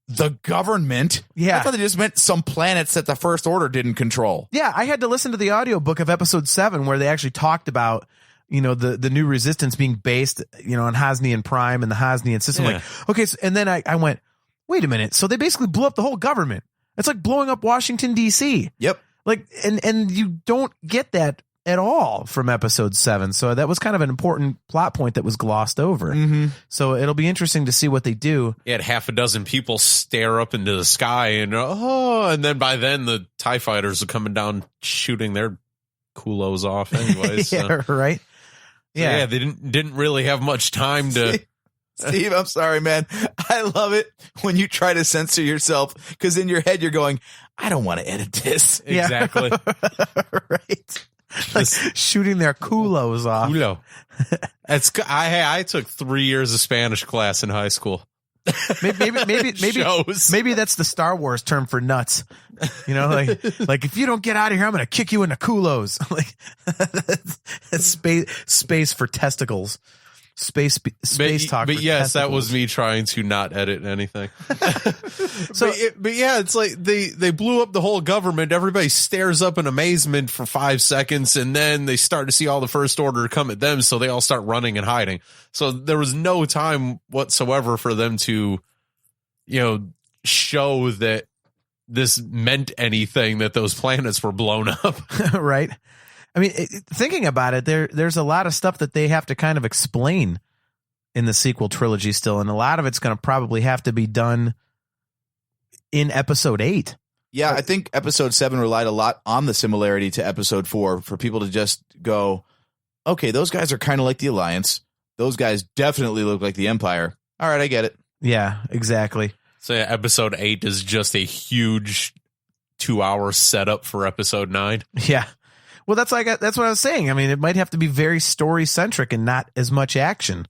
Speaker 6: the government.
Speaker 2: Yeah.
Speaker 6: I thought they just meant some planets that the First Order didn't control.
Speaker 2: Yeah, I had to listen to the audiobook of Episode 7 where they actually talked about, the new resistance being based, on Hosnian Prime and the Hosnian system.
Speaker 1: Yeah.
Speaker 2: Like, okay, so, and then I went, wait a minute. So they basically blew up the whole government. It's like blowing up Washington, D.C.
Speaker 6: Yep.
Speaker 2: Like, and you don't get that at all from Episode 7. So that was kind of an important plot point that was glossed over.
Speaker 6: Mm-hmm.
Speaker 2: So it'll be interesting to see what they do.
Speaker 1: You had half a dozen people stare up into the sky and then by then the TIE fighters are coming down shooting their culos off anyways.
Speaker 2: Yeah, right?
Speaker 1: Yeah, they didn't really have much time to...
Speaker 6: Steve, I'm sorry, man. I love it when you try to censor yourself, because in your head you're going, I don't want to edit this.
Speaker 1: Exactly.
Speaker 2: Right. Like shooting their culos off.
Speaker 1: Culo. I took 3 years of Spanish class in high school.
Speaker 2: Maybe that's the Star Wars term for nuts. Like if you don't get out of here, I'm going to kick you in the culos. Like space for testicles. Space talk.
Speaker 1: But
Speaker 2: for
Speaker 1: yes,
Speaker 2: testicles.
Speaker 1: that was me trying to not edit anything. But yeah, it's like they blew up the whole government. Everybody stares up in amazement for 5 seconds, and then they start to see all the First Order come at them, so they all start running and hiding. So there was no time whatsoever for them to, show that this meant anything, that those planets were blown up.
Speaker 2: Right. I mean, thinking about it, there's a lot of stuff that they have to kind of explain in the sequel trilogy still, and a lot of it's going to probably have to be done in Episode 8.
Speaker 6: Yeah, I think Episode 7 relied a lot on the similarity to Episode 4 for people to just go, okay, those guys are kind of like the Alliance. Those guys definitely look like the Empire. All right, I get it.
Speaker 2: Yeah, exactly.
Speaker 1: So yeah, Episode 8 is just a huge 2-hour setup for Episode 9.
Speaker 2: Yeah. Well, that's what I was saying. I mean, it might have to be very story centric and not as much action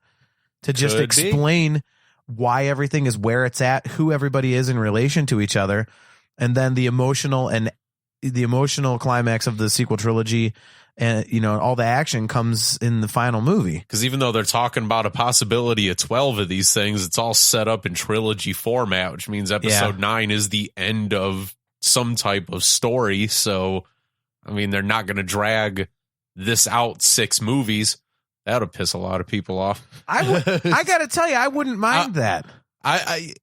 Speaker 2: to just
Speaker 1: Could
Speaker 2: explain why everything is where it's at, who everybody is in relation to each other, and then the emotional climax of the sequel trilogy, and all the action comes in the final movie.
Speaker 1: Because even though they're talking about a possibility of 12 of these things, it's all set up in trilogy format, which means Episode 9 is the end of some type of story. So, I mean, they're not going to drag this out 6 movies. That would piss a lot of people off.
Speaker 2: I got to tell you, I wouldn't mind that.
Speaker 1: I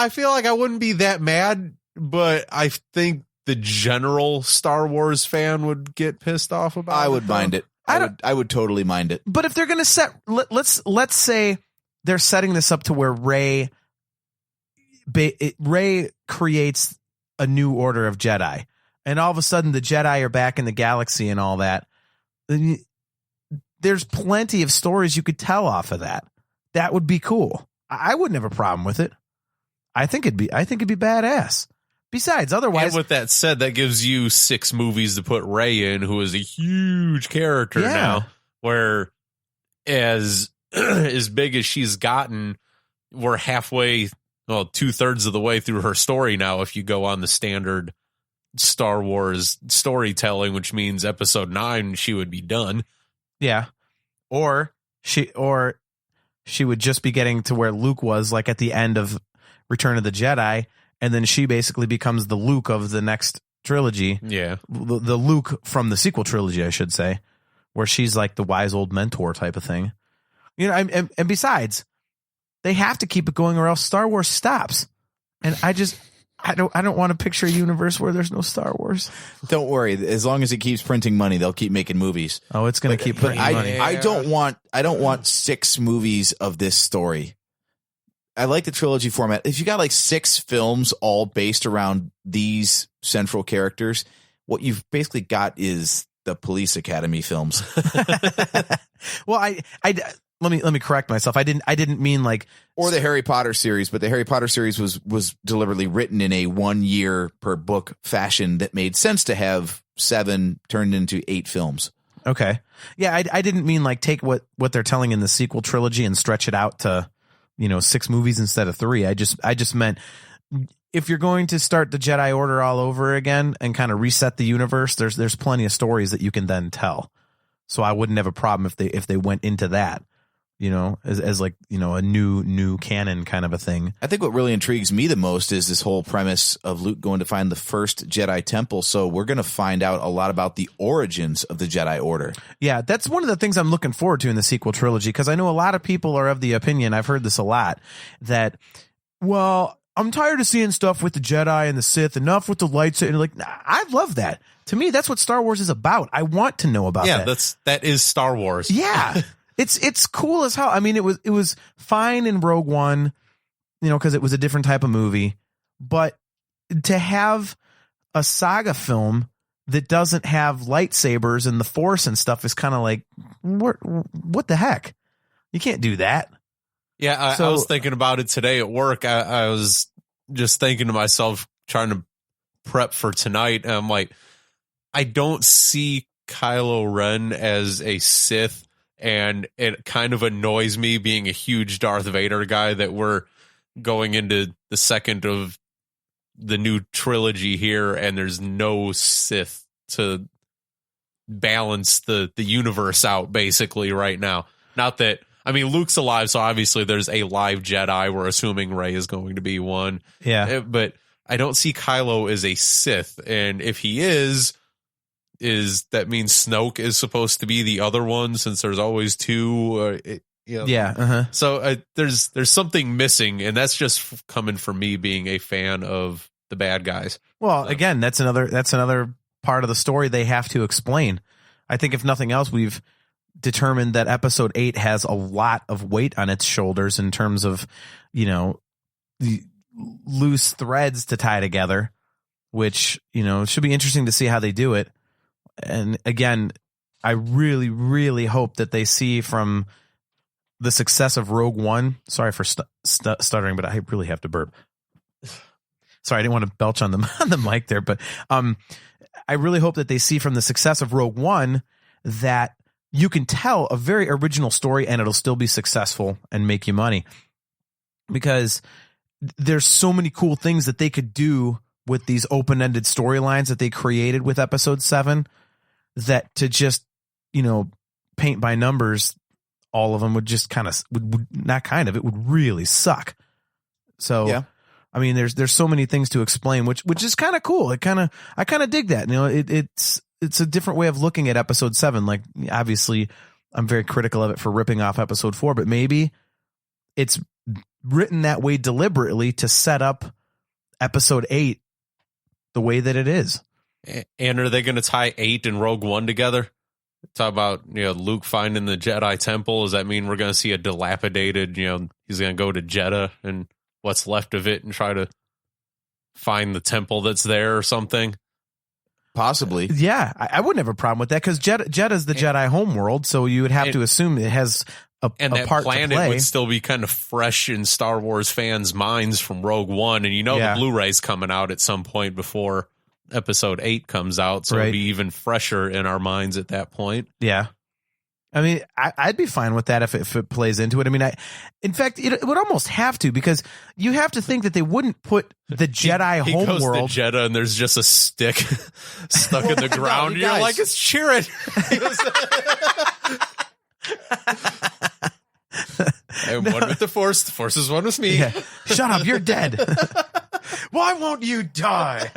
Speaker 1: feel like I wouldn't be that mad, but I think the general Star Wars fan would get pissed off about it.
Speaker 6: I would mind it. I would totally mind it.
Speaker 2: But if they're going to let's say they're setting this up to where Rey creates a new order of Jedi, and all of a sudden the Jedi are back in the galaxy and all that. There's plenty of stories you could tell off of that. That would be cool. I wouldn't have a problem with it. I think it'd be badass. Besides, otherwise,
Speaker 1: and with that said, that gives you 6 movies to put Rey in, who is a huge character now. Where as big as she's gotten, we're halfway, 2/3 of the way through her story now. If you go on the standard Star Wars storytelling, which means episode 9, she would be done.
Speaker 2: Yeah. Or she would just be getting to where Luke was, like at the end of Return of the Jedi, and then she basically becomes the Luke of the next trilogy.
Speaker 1: Yeah.
Speaker 2: The Luke from the sequel trilogy, I should say, where she's like the wise old mentor type of thing. You know, and besides, they have to keep it going or else Star Wars stops. And I don't want to picture a universe where there's no Star Wars.
Speaker 6: Don't worry. As long as it keeps printing money, they'll keep making movies.
Speaker 2: Oh, it's going to keep printing money.
Speaker 6: I don't want 6 movies of this story. I like the trilogy format. If you got like 6 films all based around these central characters, what you've basically got is the Police Academy films.
Speaker 2: Well, let me correct myself. I didn't mean like,
Speaker 6: or the Harry Potter series, but the Harry Potter series was deliberately written in a 1 year per book fashion that made sense to have 7 turned into 8 films.
Speaker 2: Okay. Yeah, I didn't mean like take what they're telling in the sequel trilogy and stretch it out to, 6 movies instead of 3. I just meant if you're going to start the Jedi Order all over again and kind of reset the universe, there's plenty of stories that you can then tell. So I wouldn't have a problem if they went into that, as like, a new canon kind of a thing.
Speaker 6: I think what really intrigues me the most is this whole premise of Luke going to find the first Jedi temple. So we're going to find out a lot about the origins of the Jedi Order.
Speaker 2: Yeah, that's one of the things I'm looking forward to in the sequel trilogy, because I know a lot of people are of the opinion, I've heard this a lot, that, well, I'm tired of seeing stuff with the Jedi and the Sith, enough with the lightsaber. And like, I love that. To me, that's what Star Wars is about. I want to know about that.
Speaker 1: Yeah, that is Star Wars.
Speaker 2: Yeah. It's cool as hell. I mean, it was fine in Rogue One, because it was a different type of movie. But to have a saga film that doesn't have lightsabers and the Force and stuff is kind of like, what the heck? You can't do that.
Speaker 1: Yeah, I was thinking about it today at work. I was just thinking to myself, trying to prep for tonight. And I'm like, I don't see Kylo Ren as a Sith. And it kind of annoys me, being a huge Darth Vader guy, that we're going into the second of the new trilogy here, and there's no Sith to balance the universe out basically right now. Not that, I mean, Luke's alive, so obviously there's a live Jedi. We're assuming Rey is going to be one.
Speaker 2: Yeah.
Speaker 1: But I don't see Kylo as a Sith. And if he is that means Snoke is supposed to be the other one, since there's always 2.
Speaker 2: Yeah. Uh-huh.
Speaker 1: So there's something missing, and that's just coming from me being a fan of the bad guys.
Speaker 2: Well, again, that's another part of the story they have to explain. I think if nothing else, we've determined that episode 8 has a lot of weight on its shoulders in terms of, the loose threads to tie together, which, should be interesting to see how they do it. And again, I really, really hope that they see from the success of Rogue One. Sorry for stuttering, but I really have to burp. Sorry, I didn't want to belch on the mic there, but I really hope that they see from the success of Rogue One that you can tell a very original story and it'll still be successful and make you money. Because there's so many cool things that they could do with these open-ended storylines that they created with episode 7, that to just, paint by numbers, all of them would just it would really suck. So, yeah. I mean, there's so many things to explain, which is kind of cool. I kind of dig that. It's a different way of looking at episode 7. Like, obviously I'm very critical of it for ripping off episode 4, but maybe it's written that way deliberately to set up episode 8 the way that it is.
Speaker 1: And are they going to tie 8 and Rogue One together? Talk about, Luke finding the Jedi Temple. Does that mean we're going to see a dilapidated, he's going to go to Jeddah and what's left of it and try to find the temple that's there or something?
Speaker 6: Possibly.
Speaker 2: Yeah, I wouldn't have a problem with that, because Jeddah's the Jedi homeworld, so you would have to assume it has
Speaker 1: and that
Speaker 2: part
Speaker 1: planet
Speaker 2: to play.
Speaker 1: would still be kind of fresh in Star Wars fans' minds from Rogue One, and the Blu-ray's coming out at some point before Episode 8 comes out, so it'd be even fresher in our minds at that point.
Speaker 2: Yeah. I mean, I'd be fine with that if it plays into it. I mean, in fact, it would almost have to, because you have to think that they wouldn't put the Jedi
Speaker 1: he goes
Speaker 2: homeworld.
Speaker 1: to Jeddah, and there's just a stick stuck in the ground. You're like, it's cheering. I'm one with the Force is one with me.
Speaker 2: Yeah. Shut up, you're dead. Why won't you die?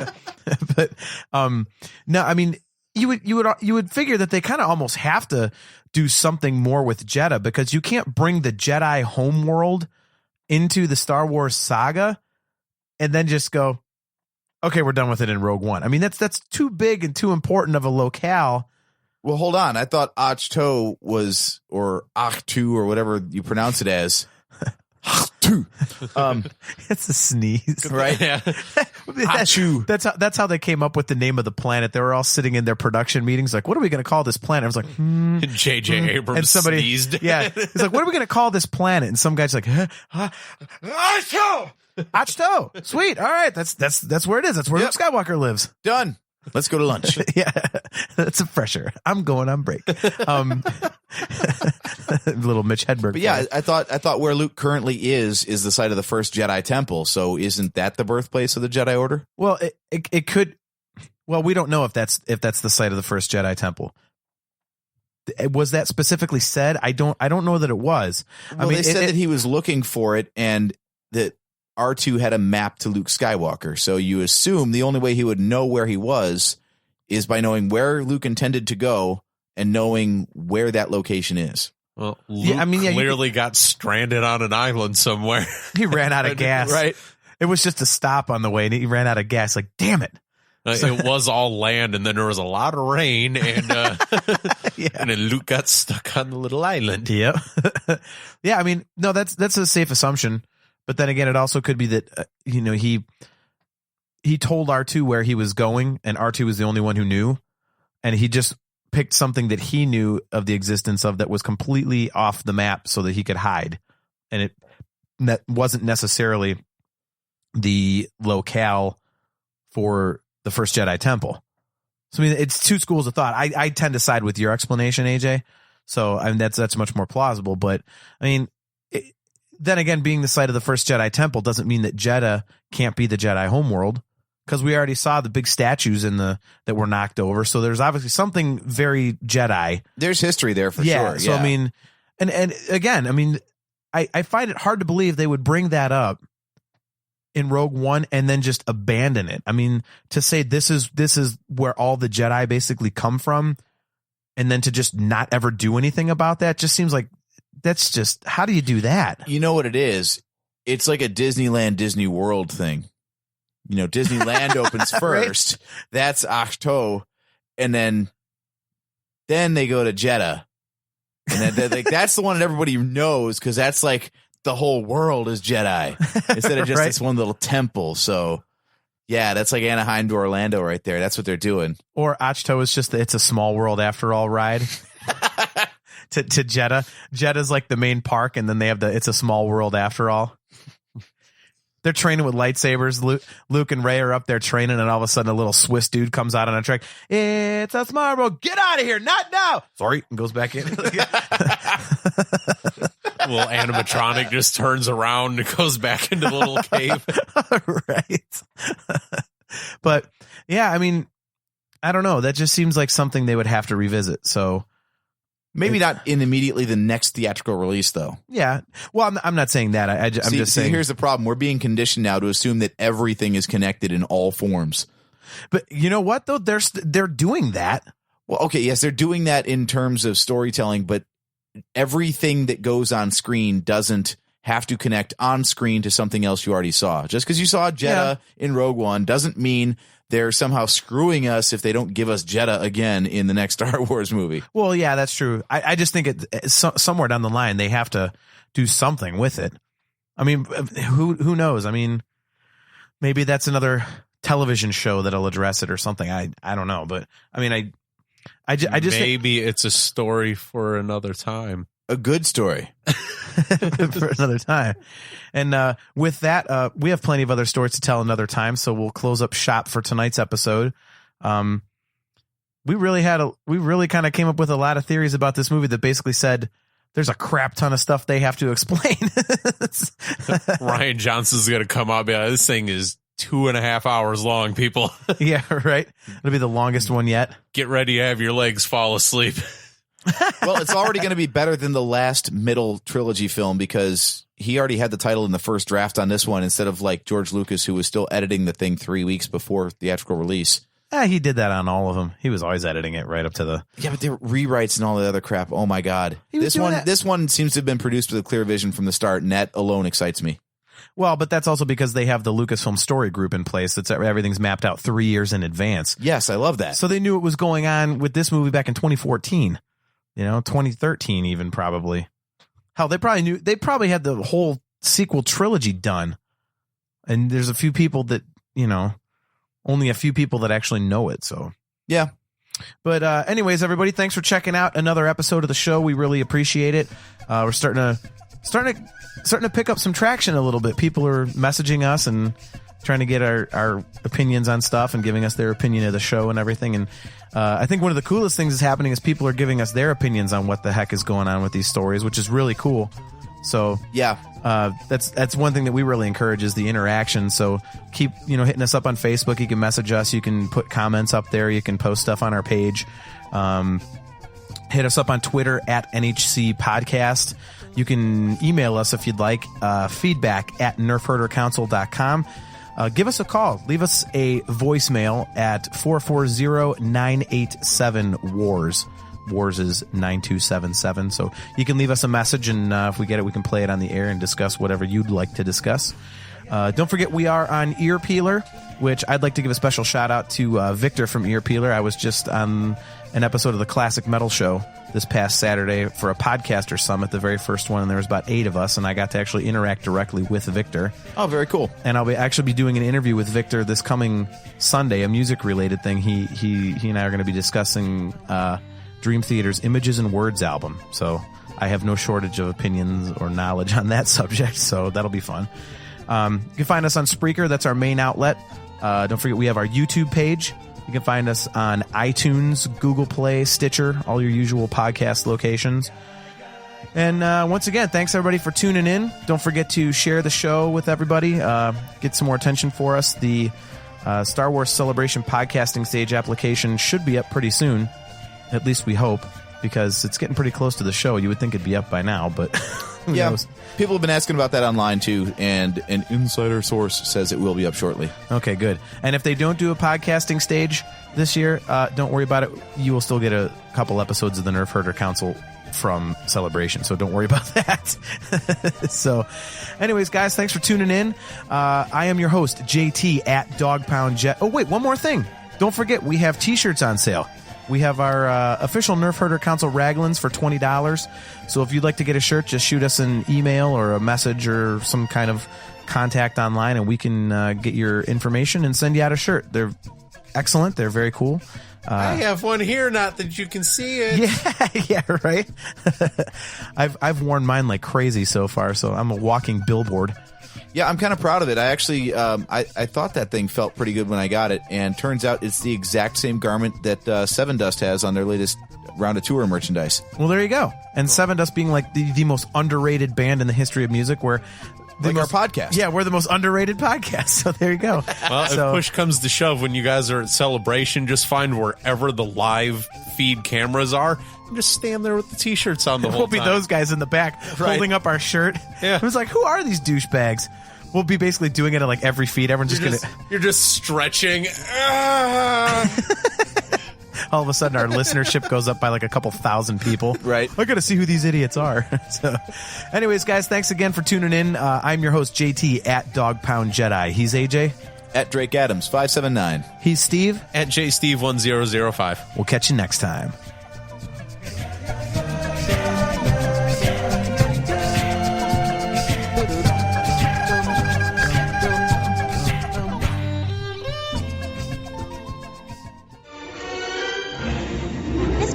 Speaker 2: But no, I mean, you would figure that they kind of almost have to do something more with Jeddah, because you can't bring the Jedi homeworld into the Star Wars saga and then just go, okay, we're done with it in Rogue One. I mean, that's too big and too important of a locale.
Speaker 6: Well, hold on. I thought Achto was, or Achtu, or whatever you pronounce it as.
Speaker 2: It's a sneeze,
Speaker 6: right?
Speaker 1: Yeah.
Speaker 2: That's how they came up with the name of the planet. They were all sitting in their production meetings, like, "What are we going to call this planet?" I was like,
Speaker 1: J.J. Abrams
Speaker 2: and somebody
Speaker 1: sneezed.
Speaker 2: Yeah, he's like, "What are we going to call this planet?" And some guy's like, Achto. Sweet. All right, that's where it is. That's where Luke Skywalker lives.
Speaker 6: Done. Let's go to lunch.
Speaker 2: Yeah, that's a fresher. I'm going on break. Little Mitch Hedberg.
Speaker 6: But yeah, I thought where Luke currently is the site of the first Jedi Temple. So isn't that the birthplace of the Jedi Order?
Speaker 2: Well, it could. Well, we don't know if that's the site of the first Jedi Temple. Was that specifically said? I don't know that it was.
Speaker 6: Well, I mean, they said that he was looking for it, and that R2 had a map to Luke Skywalker. So you assume the only way he would know where he was is by knowing where Luke intended to go and knowing where that location is.
Speaker 1: Well, Luke clearly got stranded on an island somewhere.
Speaker 2: He ran out of gas.
Speaker 6: Right.
Speaker 2: It was just a stop on the way, and he ran out of gas. Like, damn it.
Speaker 1: It was all land, and then there was a lot of rain, and and then Luke got stuck on the little island.
Speaker 2: Yep. Yeah, I mean, no, that's a safe assumption. But then again, it also could be that he told R2 where he was going, and R2 was the only one who knew, and he just picked something that he knew of the existence of that was completely off the map so that he could hide, and that wasn't necessarily the locale for the first Jedi Temple. So I mean, it's two schools of thought. I tend to side with your explanation, AJ. So I mean, that's much more plausible. But I mean, then again, being the site of the first Jedi Temple doesn't mean that Jeddah can't be the Jedi homeworld, because we already saw the big statues that were knocked over. So there's obviously something very Jedi.
Speaker 6: There's history there for sure. Yeah.
Speaker 2: So I mean, and again, I mean, I find it hard to believe they would bring that up in Rogue One and then just abandon it. I mean, to say this is where all the Jedi basically come from, and then to just not ever do anything about that just seems like, that's just, how do you do that?
Speaker 6: You know what it is? It's like a Disneyland, Disney World thing. Disneyland opens first. Right? That's Achto. And then they go to Jeddah. And then like, that's the one that everybody knows, because that's like the whole world is Jedi instead of just this one little temple. So yeah, that's like Anaheim to Orlando right there. That's what they're doing.
Speaker 2: Or Achto is just It's a Small World After All ride. To Jeddah. Jeddah's like the main park, and then they have It's a Small World After All. They're training with lightsabers. Luke and Rey are up there training, and all of a sudden a little Swiss dude comes out on a track. It's a small world. Get out of here. Not now. Sorry. And goes back in.
Speaker 1: Little animatronic just turns around and goes back into the little cave.
Speaker 2: Right. But yeah, I mean, I don't know. That just seems like something they would have to revisit. So
Speaker 6: maybe not in immediately the next theatrical release, though.
Speaker 2: Yeah. Well, I'm not saying that. I'm just saying.
Speaker 6: Here's the problem. We're being conditioned now to assume that everything is connected in all forms.
Speaker 2: But you know what, though? They're doing that.
Speaker 6: Well, okay, yes, they're doing that in terms of storytelling, but everything that goes on screen doesn't have to connect on screen to something else you already saw. Just because you saw Jeddah in Rogue One doesn't mean they're somehow screwing us if they don't give us Jeddah again in the next Star Wars movie.
Speaker 2: Well, yeah, that's true. I just think somewhere down the line they have to do something with it. I mean, who knows? I mean, maybe that's another television show that'll address it or something. I don't know, but I mean, I just
Speaker 1: maybe it's a story for another time.
Speaker 6: a good story.
Speaker 2: for another time. And with that, we have plenty of other stories to tell another time, so we'll close up shop for tonight's episode. We really kind of came up with a lot of theories about this movie that basically said there's a crap ton of stuff they have to explain.
Speaker 1: Ryan Johnson's going to come out and be like, this thing is 2.5 hours long, people.
Speaker 2: Yeah, right. It'll be the longest one yet.
Speaker 1: Get ready to have your legs fall asleep.
Speaker 6: Well, it's already going to be better than the last middle trilogy film because he already had the title in the first draft on this one instead of like George Lucas, who was still editing the thing 3 weeks before theatrical release.
Speaker 2: He did that on all of them. He was always editing it right up to the...
Speaker 6: Yeah, but there were rewrites and all the other crap. Oh, my God. This one seems to have been produced with a clear vision from the start, and that alone excites me.
Speaker 2: Well, but that's also because they have the Lucasfilm story group in place. Everything's mapped out 3 years in advance.
Speaker 6: Yes, I love that.
Speaker 2: So they knew what was going on with this movie back in 2014. 2013 even probably. Hell, they probably had the whole sequel trilogy done. And there's a few people that, only a few people that actually know it. So,
Speaker 6: yeah.
Speaker 2: But anyways, everybody, thanks for checking out another episode of the show. We really appreciate it. We're starting to pick up some traction a little bit. People are messaging us and trying to get our opinions on stuff and giving us their opinion of the show and everything. And I think one of the coolest things that's happening is people are giving us their opinions on what the heck is going on with these stories, which is really cool. So
Speaker 6: yeah,
Speaker 2: that's one thing that we really encourage is the interaction. So keep hitting us up on Facebook. You can message us. You can put comments up there. You can post stuff on our page. Hit us up on Twitter at NHC Podcast. You can email us if you'd like. Feedback at nerfherdercouncil.com. Give us a call. Leave us a voicemail at 440-987-WARS. WARS is 9277. So you can leave us a message, and if we get it, we can play it on the air and discuss whatever you'd like to discuss. Don't forget, we are on Ear Peeler, which I'd like to give a special shout out to Victor from Ear Peeler. I was just on an episode of the Classic Metal Show this past Saturday for a podcaster summit, the very first one, and there was about 8 of us, and I got to actually interact directly with Victor.
Speaker 6: Oh, very cool.
Speaker 2: And I'll actually be doing an interview with Victor this coming Sunday, a music-related thing. He and I are going to be discussing Dream Theater's Images and Words album, so I have no shortage of opinions or knowledge on that subject, so that'll be fun. You can find us on Spreaker. That's our main outlet. Don't forget, we have our YouTube page. You can find us on iTunes, Google Play, Stitcher, all your usual podcast locations. And once again, thanks everybody for tuning in. Don't forget to share the show with everybody. Get some more attention for us. The Star Wars Celebration podcasting stage application should be up pretty soon. At least we hope, because it's getting pretty close to the show. You would think it'd be up by now, but who knows?
Speaker 6: People have been asking about that online too, and an insider source says it will be up shortly.
Speaker 2: Okay, good. And if they don't do a podcasting stage this year, don't worry about it. You will still get a couple episodes of the Nerf Herder Council from Celebration, so don't worry about that. So, anyways, guys, thanks for tuning in. I am your host, JT at Dog Pound Jet. Oh, wait, one more thing. Don't forget, we have T-shirts on sale. We have our official Nerf Herder Council Raglans for $20. So if you'd like to get a shirt, just shoot us an email or a message or some kind of contact online, and we can get your information and send you out a shirt. They're excellent. They're very cool.
Speaker 1: I have one here, not that you can see it.
Speaker 2: Yeah, right. I've worn mine like crazy so far, so I'm a walking billboard.
Speaker 6: Yeah, I'm kind of proud of it. I actually, I thought that thing felt pretty good when I got it, and turns out it's the exact same garment that Seven Dust has on their latest round of tour merchandise.
Speaker 2: Well, there you go. And Seven Dust being like the most underrated band in the history of music, where
Speaker 6: like our podcast.
Speaker 2: Yeah, we're the most underrated podcast. So there you go.
Speaker 1: Well, if push comes to shove, when you guys are at Celebration, just find wherever the live feed cameras are and just stand there with the T-shirts on the whole time.
Speaker 2: We'll be those guys in the back holding up our shirt.
Speaker 1: Yeah.
Speaker 2: It was like, who are these douchebags? We'll be basically doing it at like every feed. Everyone's
Speaker 1: You're just stretching.
Speaker 2: All of a sudden, our listenership goes up by like a couple thousand people.
Speaker 6: Right.
Speaker 2: I got to see who these idiots are. So, anyways, guys, thanks again for tuning in. I'm your host, JT at Dog Pound Jedi. He's AJ
Speaker 6: at Drake Adams 579.
Speaker 2: He's Steve
Speaker 1: at JSteve1005.
Speaker 2: We'll catch you next time.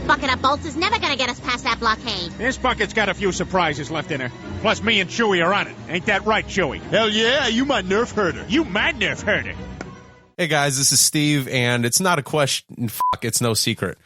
Speaker 3: Bucket of bull bolts is never gonna get us past that blockade.
Speaker 4: This bucket's got a few surprises left in her. Plus, me and Chewie are on it. Ain't that right, Chewie?
Speaker 8: Hell yeah, you my nerf herder.
Speaker 4: You my nerf herder.
Speaker 1: Hey guys, this is Steve, and it's not a question. Fuck, it's no secret.